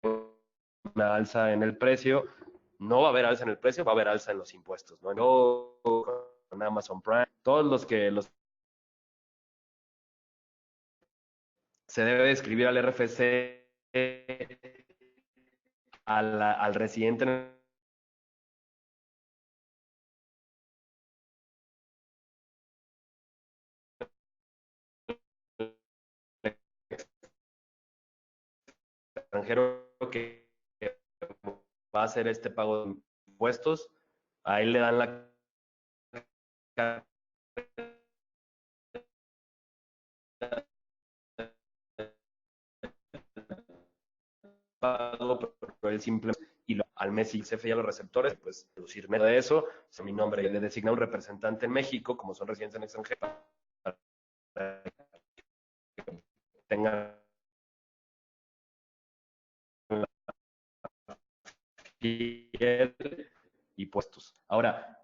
una alza en el precio. No va a haber alza en el precio, va a haber alza en los impuestos, ¿no? Yo, con Amazon Prime, todos los se debe escribir al RFC, al residente en el extranjero que va a hacer este pago de impuestos, a él le dan la pago, pero él simplemente, y al mes y se a los receptores, pues deducirme de eso, es mi nombre, le designa un representante en México, como son residentes en extranjero, para que tengan y puestos. Ahora,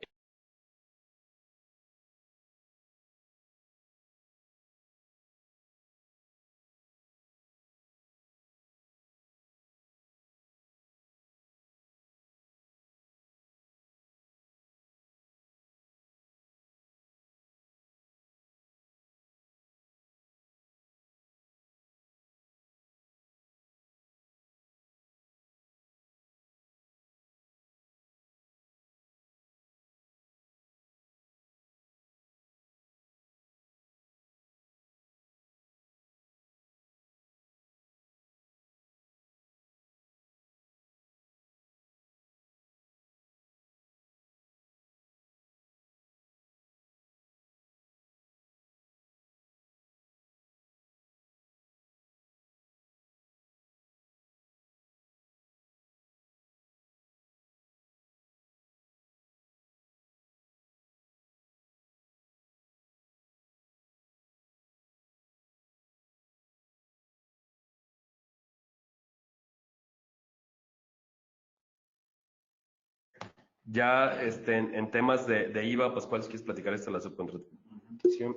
ya en temas de IVA, pues, ¿cuáles quieres platicar esto de la subcontratación?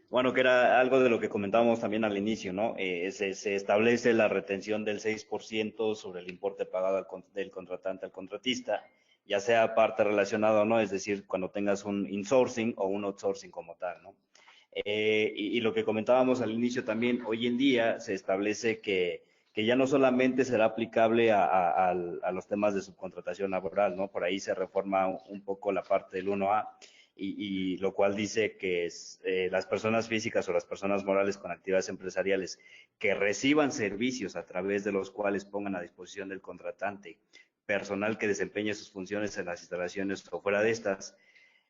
Bueno, que era algo de lo que comentábamos también al inicio, ¿no? Se establece la retención del 6% sobre el importe pagado del contratante al contratista, ya sea parte relacionada o no, es decir, cuando tengas un insourcing o un outsourcing como tal, ¿no? Y lo que comentábamos al inicio también, hoy en día se establece que ya no solamente será aplicable a los temas de subcontratación laboral, ¿no? Por ahí se reforma un poco la parte del 1A, y lo cual dice que las personas físicas o las personas morales con actividades empresariales que reciban servicios a través de los cuales pongan a disposición del contratante personal que desempeñe sus funciones en las instalaciones o fuera de estas,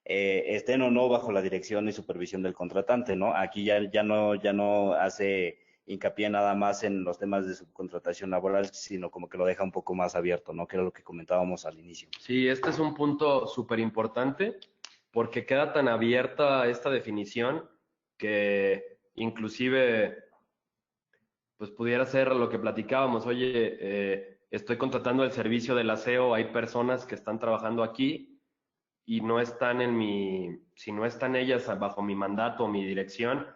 estén o no bajo la dirección y supervisión del contratante, ¿no? Aquí ya no hace hincapié nada más en los temas de subcontratación laboral, sino como que lo deja un poco más abierto, ¿no? Que era lo que comentábamos al inicio. Sí, este es un punto súper importante porque queda tan abierta esta definición que inclusive pues pudiera ser lo que platicábamos. Oye, estoy contratando el servicio del aseo, hay personas que están trabajando aquí y no están si no están ellas bajo mi mandato o mi dirección,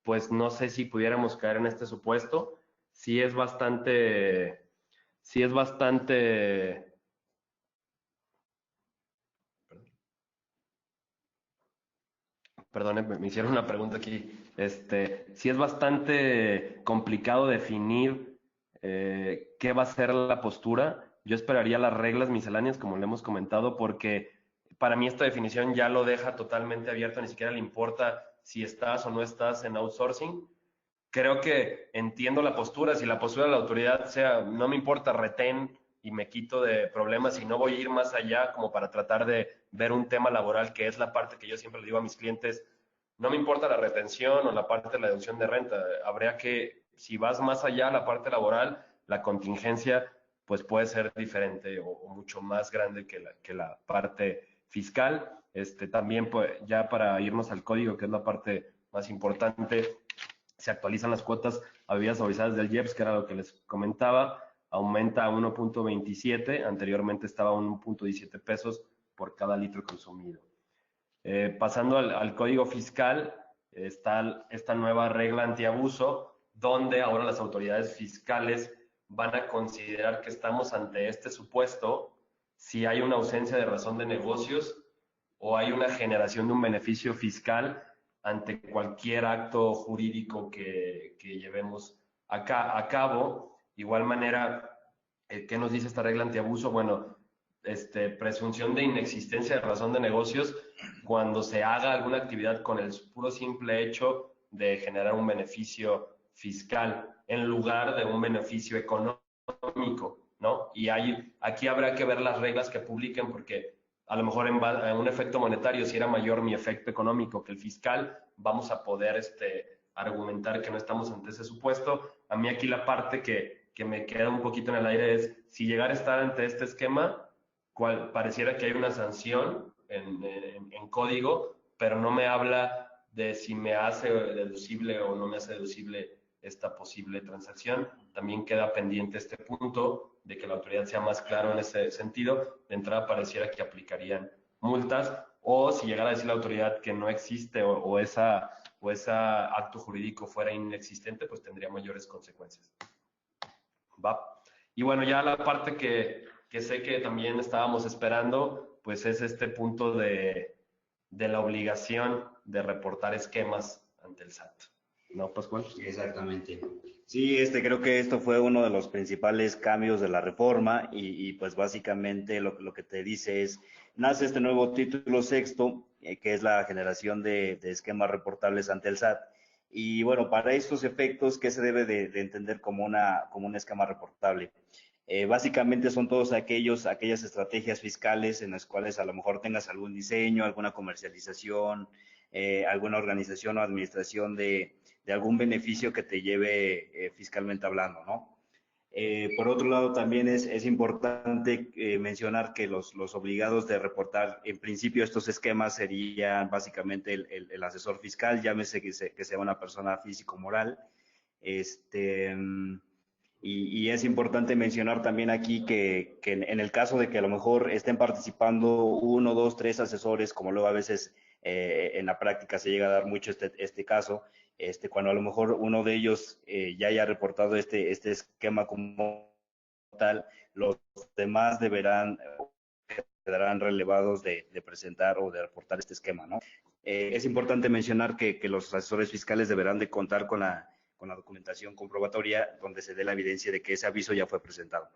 pues no sé si pudiéramos caer en este supuesto. Sí es bastante, sí es bastante, perdón, me hicieron una pregunta aquí. Sí es bastante complicado definir qué va a ser la postura. Yo esperaría las reglas misceláneas, como le hemos comentado, porque para mí esta definición ya lo deja totalmente abierto, ni siquiera le importa si estás o no estás en outsourcing. Creo que entiendo la postura, si la postura de la autoridad sea, no me importa, retén y me quito de problemas y no voy a ir más allá como para tratar de ver un tema laboral, que es la parte que yo siempre le digo a mis clientes, no me importa la retención o la parte de la deducción de renta, habría que, si vas más allá, la parte laboral, la contingencia, pues puede ser diferente o mucho más grande que la parte fiscal. También, pues, ya para irnos al código, que es la parte más importante, se actualizan las cuotas a bebidas saborizadas del IEPS, que era lo que les comentaba, aumenta a 1.27, anteriormente estaba a 1.17 pesos por cada litro consumido. Pasando al código fiscal, está esta nueva regla antiabuso, donde ahora las autoridades fiscales van a considerar que estamos ante este supuesto si hay una ausencia de razón de negocios o hay una generación de un beneficio fiscal ante cualquier acto jurídico que llevemos a cabo. Igual manera, ¿qué nos dice esta regla antiabuso? Bueno, presunción de inexistencia de razón de negocios cuando se haga alguna actividad con el puro simple hecho de generar un beneficio fiscal en lugar de un beneficio económico, ¿no? Y aquí habrá que ver las reglas que publiquen porque a lo mejor en un efecto monetario, si era mayor mi efecto económico que el fiscal, vamos a poder argumentar que no estamos ante ese supuesto. A mí aquí la parte que me queda un poquito en el aire es, si llegar a estar ante este esquema, pareciera que hay una sanción en código, pero no me habla de si me hace deducible o no me hace deducible esta posible transacción. También queda pendiente este punto de que la autoridad sea más claro en ese sentido. De entrada pareciera que aplicarían multas o si llegara a decir la autoridad que no existe o ese acto jurídico fuera inexistente, pues tendría mayores consecuencias. ¿Va? Y bueno, ya la parte que sé que también estábamos esperando, pues es este punto de la obligación de reportar esquemas ante el SAT. ¿No, Pascual? Exactamente. Sí, creo que esto fue uno de los principales cambios de la reforma y pues básicamente lo que te dice es, nace este nuevo título sexto, que es la generación de esquemas reportables ante el SAT. Y bueno, para estos efectos, ¿qué se debe de entender como un esquema reportable? Básicamente son todos aquellas estrategias fiscales en las cuales a lo mejor tengas algún diseño, alguna comercialización, alguna organización o administración de algún beneficio que te lleve fiscalmente hablando, ¿no? Por otro lado, también es importante mencionar que los obligados de reportar, en principio, estos esquemas serían básicamente el asesor fiscal, llámese que sea una persona físico-moral. Y es importante mencionar también aquí que en el caso de que a lo mejor estén participando uno, dos, tres asesores, como luego a veces en la práctica se llega a dar mucho este caso, cuando a lo mejor uno de ellos ya haya reportado este esquema como tal, los demás quedarán relevados de presentar o de reportar este esquema, ¿no? Es importante mencionar que los asesores fiscales deberán de contar con la documentación comprobatoria donde se dé la evidencia de que ese aviso ya fue presentado.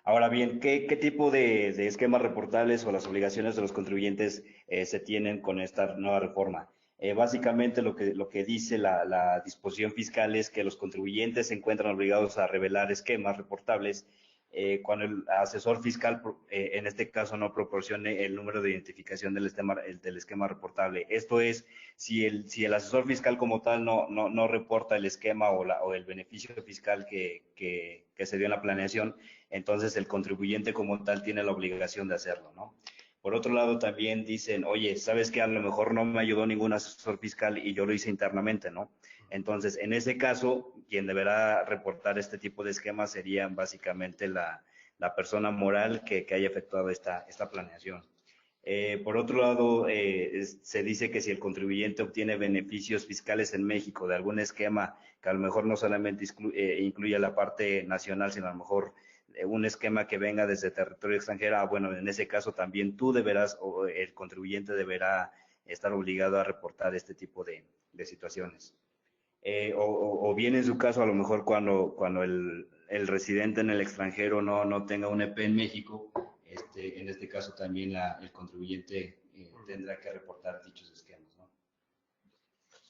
Ahora bien, ¿qué tipo de esquemas reportables o las obligaciones de los contribuyentes se tienen con esta nueva reforma? Básicamente lo que dice la disposición fiscal es que los contribuyentes se encuentran obligados a revelar esquemas reportables cuando el asesor fiscal, en este caso, no proporcione el número de identificación del esquema reportable. Esto es, si el asesor fiscal como tal no reporta el esquema o el beneficio fiscal que se dio en la planeación, entonces el contribuyente como tal tiene la obligación de hacerlo, ¿no? Por otro lado, también dicen, oye, ¿sabes qué? A lo mejor no me ayudó ningún asesor fiscal y yo lo hice internamente, ¿no? Entonces, en ese caso, quien deberá reportar este tipo de esquemas sería básicamente la persona moral que haya efectuado esta planeación. Por otro lado, se dice que si el contribuyente obtiene beneficios fiscales en México de algún esquema que a lo mejor no solamente incluye la parte nacional, sino a lo mejor un esquema que venga desde territorio extranjero, bueno, en ese caso también tú deberás, o el contribuyente deberá estar obligado a reportar este tipo de situaciones. O bien en su caso, a lo mejor cuando el residente en el extranjero no tenga un EP en México, en este caso también el contribuyente tendrá que reportar dichos esquemas, ¿no?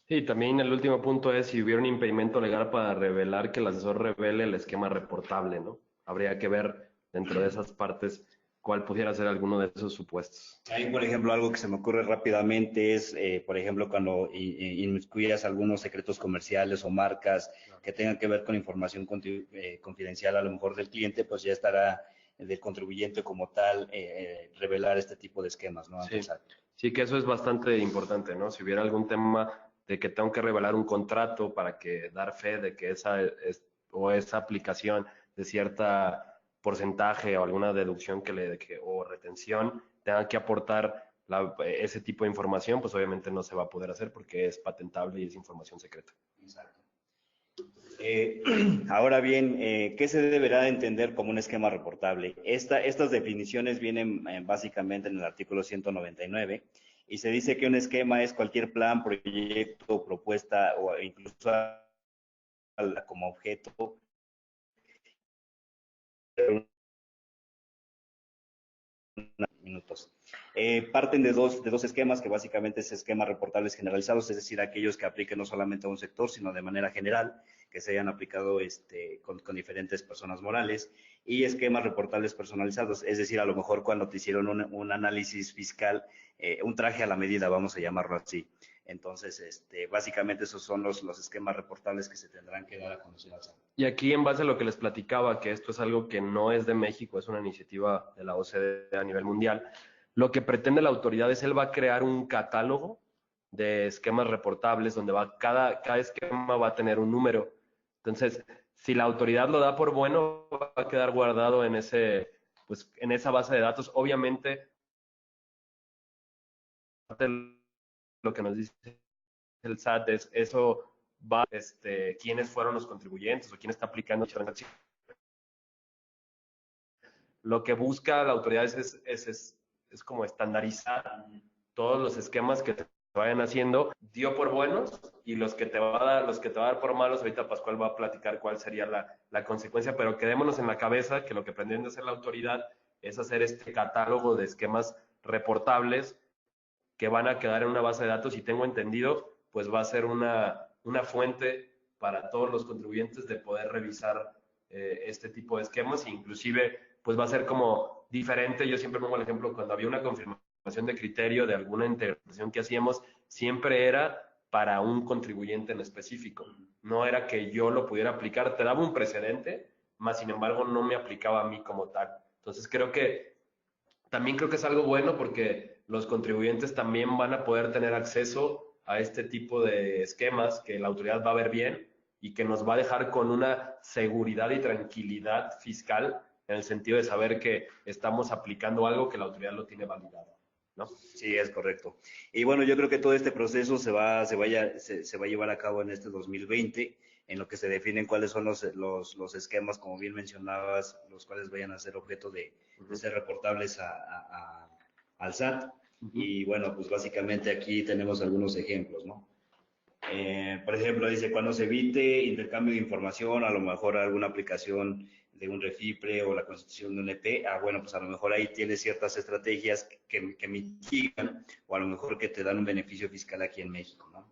Sí, también el último punto es si hubiera un impedimento legal para revelar que el asesor revele el esquema reportable, ¿no? Habría que ver dentro de esas partes cuál pudiera ser alguno de esos supuestos. Ahí, por ejemplo, algo que se me ocurre rápidamente es, por ejemplo, cuando inmiscuyas algunos secretos comerciales o marcas que tengan que ver con información confidencial, a lo mejor del cliente, pues ya estará del contribuyente como tal revelar este tipo de esquemas, ¿no? Sí, sí que eso es bastante importante, ¿no? Si hubiera algún tema de que tengo que revelar un contrato para que dar fe de que esa aplicación de cierta porcentaje o alguna deducción o retención tenga que aportar ese tipo de información, pues obviamente no se va a poder hacer porque es patentable y es información secreta. Exacto. Ahora bien, ¿qué se deberá de entender como un esquema reportable? Estas definiciones vienen básicamente en el artículo 199 y se dice que un esquema es cualquier plan, proyecto, propuesta o incluso como objeto minutos. Parten de dos esquemas, que básicamente es esquemas reportables generalizados, es decir, aquellos que apliquen no solamente a un sector, sino de manera general, que se hayan aplicado con diferentes personas morales, y esquemas reportables personalizados, es decir, a lo mejor cuando te hicieron un análisis fiscal, un traje a la medida, vamos a llamarlo así. Entonces, básicamente esos son los esquemas reportables que se tendrán que dar a conocer al SAT. Y aquí en base a lo que les platicaba, que esto es algo que no es de México, es una iniciativa de la OCDE a nivel mundial, lo que pretende la autoridad es él va a crear un catálogo de esquemas reportables donde cada esquema va a tener un número. Entonces, si la autoridad lo da por bueno, va a quedar guardado pues, en esa base de datos. Obviamente, lo que nos dice el SAT es eso va, quiénes fueron los contribuyentes o quién está aplicando transacción. Lo que busca la autoridad es como estandarizar todos los esquemas que te vayan haciendo, dio por buenos, y los que te va a dar por malos, ahorita Pascual va a platicar cuál sería la consecuencia, pero quedémonos en la cabeza que lo que pretende hacer la autoridad es hacer este catálogo de esquemas reportables que van a quedar en una base de datos, y tengo entendido, pues va a ser una fuente para todos los contribuyentes de poder revisar este tipo de esquemas, inclusive pues va a ser como diferente. Yo siempre pongo el ejemplo, cuando había una confirmación de criterio de alguna interpretación que hacíamos, siempre era para un contribuyente en específico, no era que yo lo pudiera aplicar, te daba un precedente, más sin embargo no me aplicaba a mí como tal. Entonces también creo que es algo bueno porque los contribuyentes también van a poder tener acceso a este tipo de esquemas que la autoridad va a ver bien y que nos va a dejar con una seguridad y tranquilidad fiscal en el sentido de saber que estamos aplicando algo que la autoridad lo tiene validado, ¿no? Sí, es correcto. Y bueno, yo creo que todo este proceso se va a llevar a cabo en este 2020, en lo que se definen cuáles son los esquemas, como bien mencionabas, los cuales vayan a ser objeto de ser reportables al SAT. Y bueno, pues básicamente aquí tenemos algunos ejemplos, ¿no? Por ejemplo, dice, cuando se evite intercambio de información, a lo mejor alguna aplicación de un refipre o la constitución de un EP, bueno, pues a lo mejor ahí tienes ciertas estrategias que mitigan o a lo mejor que te dan un beneficio fiscal aquí en México, ¿no?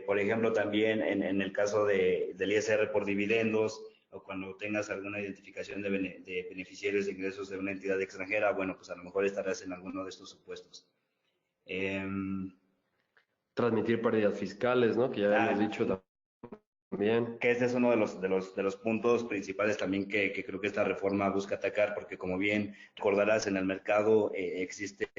Por ejemplo, también en el caso del ISR por dividendos, o cuando tengas alguna identificación de beneficiarios de ingresos de una entidad extranjera, bueno, pues a lo mejor estarás en alguno de estos supuestos. Transmitir pérdidas fiscales, ¿no? Que ya habíamos dicho también. Que este es uno de los puntos principales también que creo que esta reforma busca atacar, porque como bien recordarás, en el mercado existe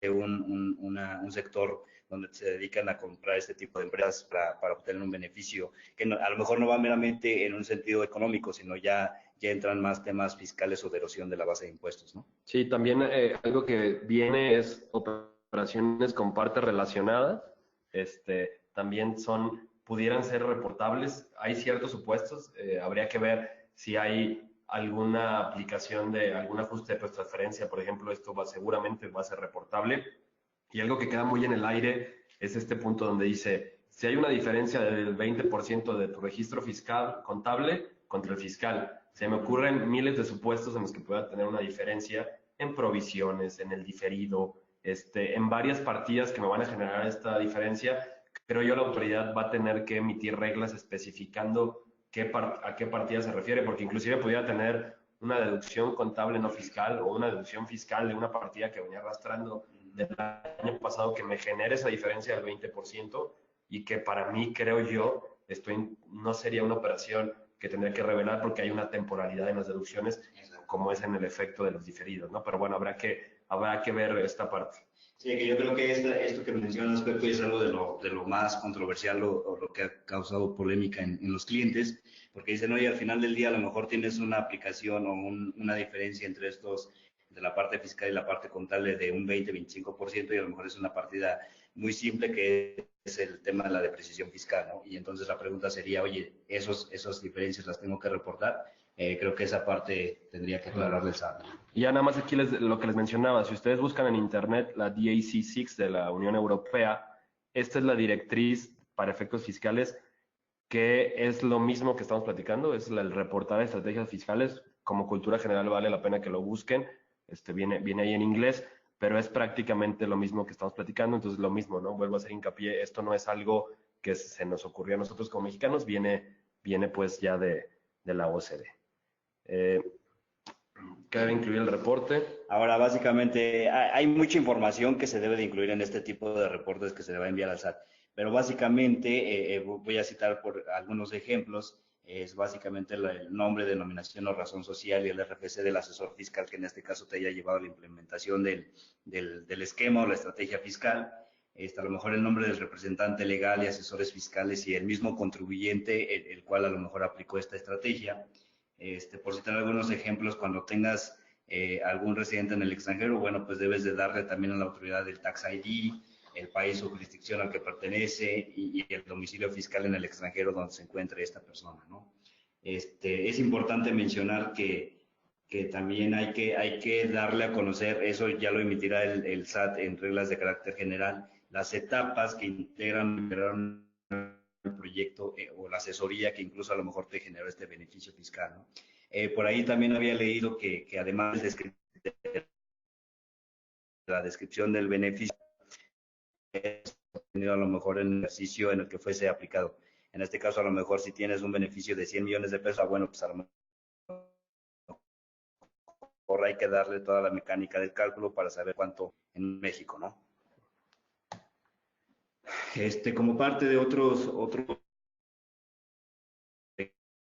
un sector donde se dedican a comprar este tipo de empresas para obtener un beneficio, que no, a lo mejor no va meramente en un sentido económico, sino ya entran más temas fiscales o de erosión de la base de impuestos, ¿no? Sí, también algo que viene es operaciones con partes relacionadas. También pudieran ser reportables. Hay ciertos supuestos. Habría que ver si hay alguna aplicación de algún ajuste de transferencia, por ejemplo, esto seguramente va a ser reportable. Y algo que queda muy en el aire es este punto donde dice, si hay una diferencia del 20% de tu registro fiscal contable contra el fiscal, se me ocurren miles de supuestos en los que pueda tener una diferencia en provisiones, en el diferido, en varias partidas que me van a generar esta diferencia. Creo yo la autoridad va a tener que emitir reglas especificando a qué partida se refiere, porque inclusive pudiera tener una deducción contable no fiscal o una deducción fiscal de una partida que venía arrastrando del año pasado que me genere esa diferencia del 20% y que para mí, creo yo, no sería una operación que tendría que revelar porque hay una temporalidad en las deducciones, como es en el efecto de los diferidos, ¿no? Pero bueno, habrá que ver esta parte. Sí, que yo creo que esto que mencionas, Pepe, es algo de lo más controversial o lo que ha causado polémica en los clientes, porque dicen, oye, al final del día a lo mejor tienes una aplicación o una diferencia entre estos, de la parte fiscal y la parte contable de un 20-25%, y a lo mejor es una partida muy simple que es el tema de la depreciación fiscal, ¿no? Y entonces la pregunta sería, oye, esas diferencias las tengo que reportar. Creo que esa parte tendría que aclararle el SAT. Y ya nada más aquí lo que les mencionaba, si ustedes buscan en internet la DAC6 de la Unión Europea, esta es la directriz para efectos fiscales, que es lo mismo que estamos platicando, es el reportar estrategias fiscales. Como cultura general vale la pena que lo busquen, viene ahí en inglés, pero es prácticamente lo mismo que estamos platicando, entonces lo mismo, ¿no? Vuelvo a hacer hincapié, esto no es algo que se nos ocurrió a nosotros como mexicanos, viene pues ya de la OCDE. ¿Qué debe incluir el reporte? Ahora, básicamente, hay mucha información que se debe de incluir en este tipo de reportes que se le va a enviar al SAT, pero básicamente, voy a citar por algunos ejemplos, es básicamente el nombre, denominación o razón social y el RFC del asesor fiscal que en este caso te haya llevado a la implementación del esquema o la estrategia fiscal, a lo mejor el nombre del representante legal y asesores fiscales y el mismo contribuyente, el cual a lo mejor aplicó esta estrategia. Por citar algunos ejemplos, cuando tengas algún residente en el extranjero, bueno, pues debes de darle también a la autoridad el Tax ID, el país o jurisdicción al que pertenece y el domicilio fiscal en el extranjero donde se encuentre esta persona, ¿no? Es importante mencionar que también hay que darle a conocer, eso ya lo emitirá el SAT en reglas de carácter general, las etapas que integran el proyecto o la asesoría que incluso a lo mejor te generó este beneficio fiscal, ¿no? Por ahí también había leído que además de la descripción del beneficio, a lo mejor en el ejercicio en el que fuese aplicado. En este caso, a lo mejor si tienes un beneficio de 100 millones de pesos, bueno, pues a lo mejor hay que darle toda la mecánica del cálculo para saber cuánto en México, ¿no? Como parte de otros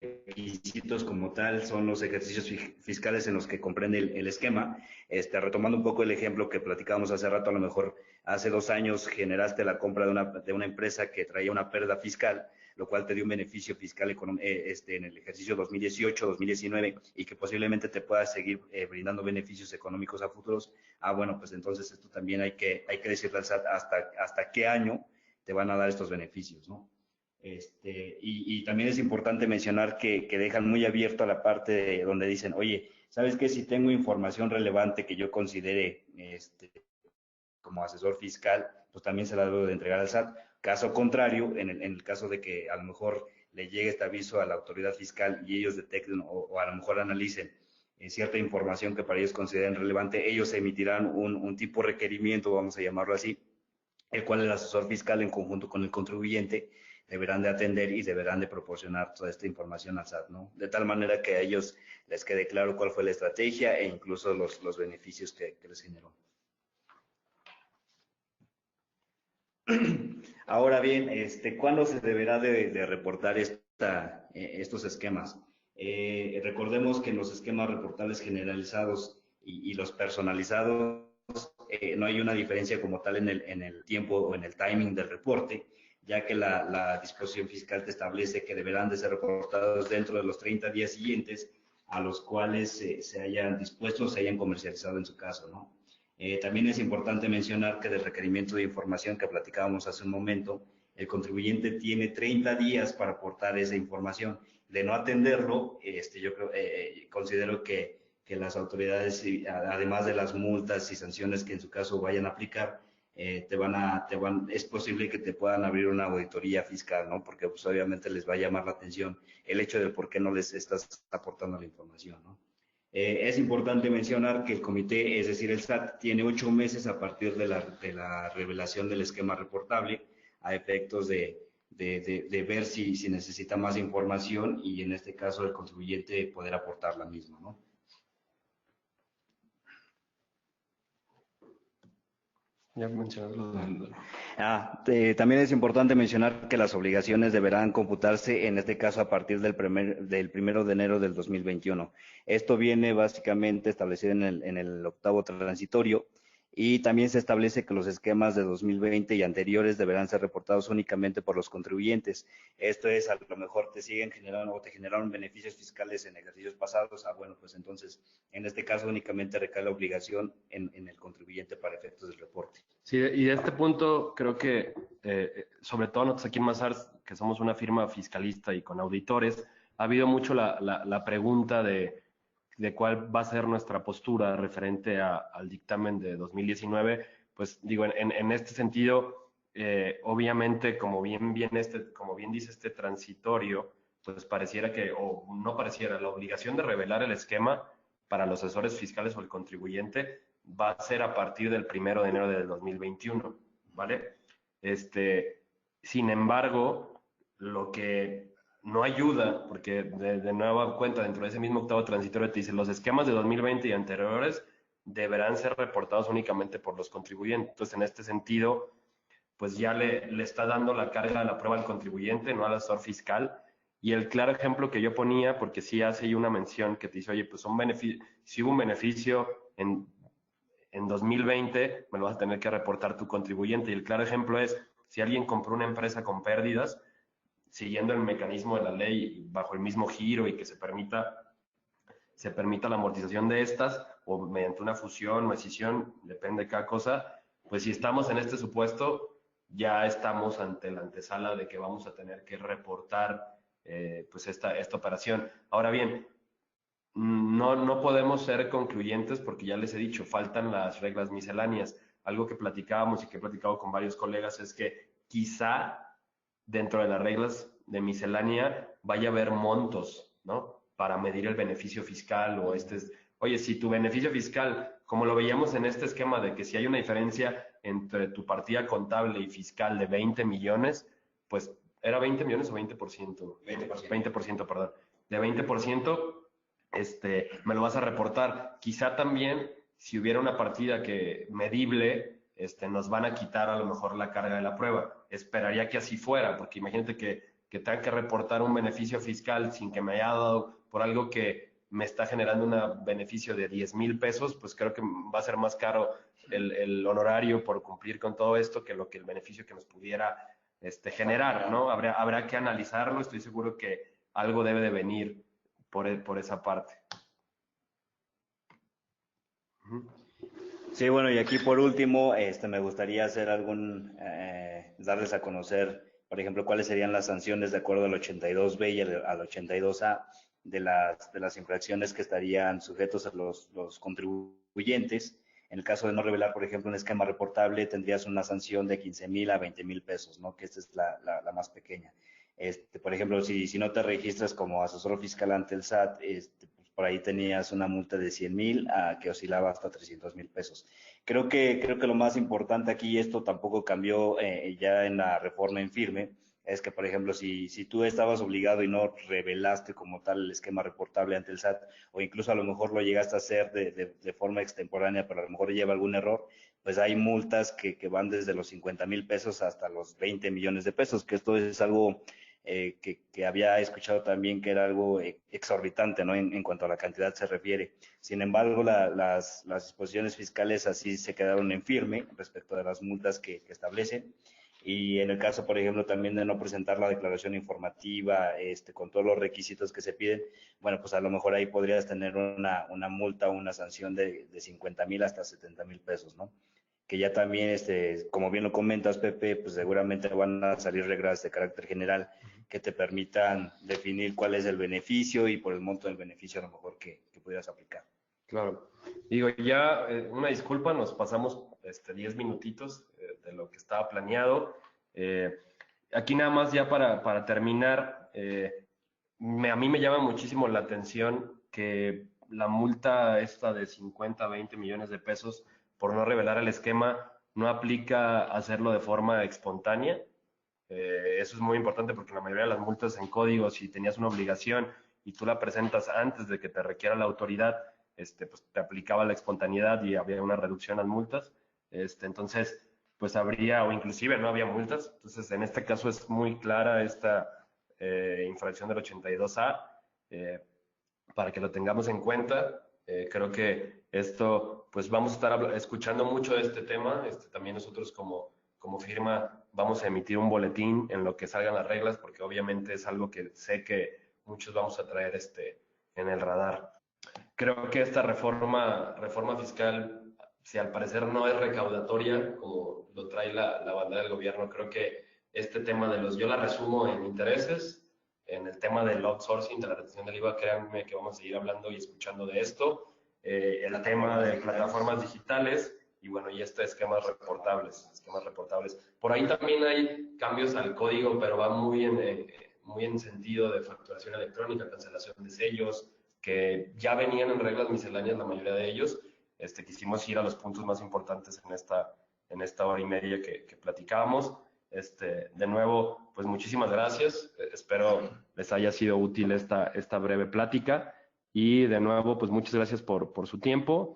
requisitos como tal son los ejercicios fiscales en los que comprende el esquema. Retomando un poco el ejemplo que platicábamos hace rato, a lo mejor hace 2 años generaste la compra de una empresa que traía una pérdida fiscal, lo cual te dio un beneficio fiscal en el ejercicio 2018-2019 y que posiblemente te pueda seguir brindando beneficios económicos a futuros. Bueno, pues entonces esto también hay que decirle al SAT hasta qué año te van a dar estos beneficios, ¿no? Y también es importante mencionar que dejan muy abierto a la parte donde dicen, oye, ¿sabes qué? Si tengo información relevante que yo considere como asesor fiscal, pues también se la debo de entregar al SAT. Caso contrario, en el caso de que a lo mejor le llegue este aviso a la autoridad fiscal y ellos detecten o a lo mejor analicen cierta información que para ellos consideren relevante, ellos emitirán un tipo de requerimiento, vamos a llamarlo así, el cual el asesor fiscal en conjunto con el contribuyente deberán de atender y deberán de proporcionar toda esta información al SAT, ¿no? De tal manera que a ellos les quede claro cuál fue la estrategia e incluso los beneficios que les generó. Ahora bien, ¿cuándo se deberá de reportar estos esquemas? Recordemos que en los esquemas reportables generalizados y los personalizados no hay una diferencia como tal en el tiempo o en el timing del reporte, ya que la disposición fiscal te establece que deberán de ser reportados dentro de los 30 días siguientes a los cuales se hayan dispuesto o se hayan comercializado en su caso, ¿no? También es importante mencionar que del requerimiento de información que platicábamos hace un momento, el contribuyente tiene 30 días para aportar esa información. De no atenderlo, yo creo, considero que las autoridades, además de las multas y sanciones que en su caso vayan a aplicar, es posible que te puedan abrir una auditoría fiscal, ¿no? Porque pues, obviamente les va a llamar la atención el hecho de por qué no les estás aportando la información, ¿no? Es importante mencionar que el comité, es decir, el SAT, tiene 8 meses a partir de la revelación del esquema reportable a efectos de ver si necesita más información y en este caso el contribuyente poder aportar la misma, ¿no? Ya mencionas lo del... También es importante mencionar que las obligaciones deberán computarse, en este caso, a partir del 1 de enero del 2021. Esto viene básicamente establecido en el octavo transitorio y también se establece que los esquemas de 2020 y anteriores deberán ser reportados únicamente por los contribuyentes. Esto es, a lo mejor te siguen generando o te generaron beneficios fiscales en ejercicios pasados. Bueno, pues entonces, en este caso únicamente recae la obligación en el contribuyente para efectos del reporte. Sí, y de este punto creo que, sobre todo nosotros aquí en Mazars, que somos una firma fiscalista y con auditores, ha habido mucho la pregunta de cuál va a ser nuestra postura referente al dictamen de 2019. Pues digo, en este sentido, obviamente, como bien dice este transitorio, pues pareciera que, o no pareciera, la obligación de revelar el esquema para los asesores fiscales o el contribuyente va a ser a partir del 1 de enero del 2021, ¿vale? Sin embargo, lo que no ayuda, porque de nueva cuenta, dentro de ese mismo octavo transitorio te dice, los esquemas de 2020 y anteriores deberán ser reportados únicamente por los contribuyentes. Entonces, en este sentido, pues ya le está dando la carga de la prueba al contribuyente, no al asesor fiscal. Y el claro ejemplo que yo ponía, porque sí hace ahí una mención que te dice, oye, pues si hubo un beneficio en 2020, me lo vas a tener que reportar tu contribuyente. Y el claro ejemplo es, si alguien compró una empresa con pérdidas, siguiendo el mecanismo de la ley bajo el mismo giro y que se permita la amortización de estas o mediante una fusión o escisión, depende de cada cosa, pues si estamos en este supuesto, ya estamos ante la antesala de que vamos a tener que reportar pues esta operación. Ahora bien, no podemos ser concluyentes porque ya les he dicho, faltan las reglas misceláneas. Algo que platicábamos y que he platicado con varios colegas es que quizá dentro de las reglas de miscelánea vaya a haber montos, ¿no? Para medir el beneficio fiscal o oye, si tu beneficio fiscal, como lo veíamos en este esquema de que si hay una diferencia entre tu partida contable y fiscal de 20 millones, pues ¿era 20 millones o 20%? 20%, perdón. De 20%, me lo vas a reportar. Quizá también, si hubiera una partida que medible, nos van a quitar a lo mejor la carga de la prueba. Esperaría que así fuera, porque imagínate que tenga que reportar un beneficio fiscal sin que me haya dado por algo que me está generando un beneficio de 10,000 pesos, pues creo que va a ser más caro el honorario por cumplir con todo esto que el beneficio que nos pudiera generar, ¿no? Habrá que analizarlo, estoy seguro que algo debe de venir por esa parte. Sí, bueno, y aquí por último, me gustaría hacer darles a conocer, por ejemplo, cuáles serían las sanciones de acuerdo al 82B y al 82A de las infracciones que estarían sujetos a los contribuyentes. En el caso de no revelar, por ejemplo, un esquema reportable, tendrías una sanción de 15,000 a 20,000 pesos, ¿no? Que esta es la más pequeña. Por ejemplo, si no te registras como asesor fiscal ante el SAT, pues por ahí tenías una multa de 100,000 que oscilaba hasta 300,000 pesos. Creo que lo más importante aquí, y esto tampoco cambió ya en la reforma en firme, es que, por ejemplo, si tú estabas obligado y no revelaste como tal el esquema reportable ante el SAT, o incluso a lo mejor lo llegaste a hacer de forma extemporánea, pero a lo mejor lleva algún error, pues hay multas que van desde los 50,000 pesos hasta los 20 millones de pesos, que esto es algo que había escuchado también que era algo exorbitante, ¿no? En cuanto a la cantidad se refiere. Sin embargo, las disposiciones fiscales así se quedaron en firme respecto de las multas que establecen. Y en el caso, por ejemplo, también de no presentar la declaración informativa con todos los requisitos que se piden, bueno, pues a lo mejor ahí podrías tener una multa o una sanción de 50,000 hasta 70,000 pesos, ¿no? Que ya también, como bien lo comentas, Pepe, pues seguramente van a salir reglas de carácter general que te permitan definir cuál es el beneficio y por el monto del beneficio a lo mejor que pudieras aplicar. Claro. Digo, ya una disculpa, nos pasamos 10 minutitos de lo que estaba planeado. Eh, Aquí nada más ya para terminar, a mí me llama muchísimo la atención que la multa esta de 50, 20 millones de pesos por no revelar el esquema no aplica hacerlo de forma espontánea. Eso es muy importante porque la mayoría de las multas en código, si tenías una obligación y tú la presentas antes de que te requiera la autoridad, pues te aplicaba la espontaneidad y había una reducción a las multas. Entonces, pues habría, o inclusive no había multas. Entonces, en este caso es muy clara esta infracción del 82A, para que lo tengamos en cuenta. Creo que esto, pues vamos a estar escuchando mucho de este tema. También nosotros como firma vamos a emitir un boletín en lo que salgan las reglas, porque obviamente es algo que sé que muchos vamos a traer en el radar. Creo que esta reforma fiscal, si al parecer no es recaudatoria, como lo trae la bandera del gobierno, creo que este tema yo la resumo en intereses, en el tema del outsourcing, de la retención del IVA, créanme que vamos a seguir hablando y escuchando de esto, el tema de plataformas digitales, y bueno, y esquemas reportables. Por ahí también hay cambios al código, pero va muy en sentido de facturación electrónica, cancelación de sellos, que ya venían en reglas misceláneas la mayoría de ellos. Quisimos ir a los puntos más importantes en esta hora y media que platicábamos. De nuevo, pues muchísimas gracias. Espero les haya sido útil esta breve plática. Y de nuevo, pues muchas gracias por su tiempo.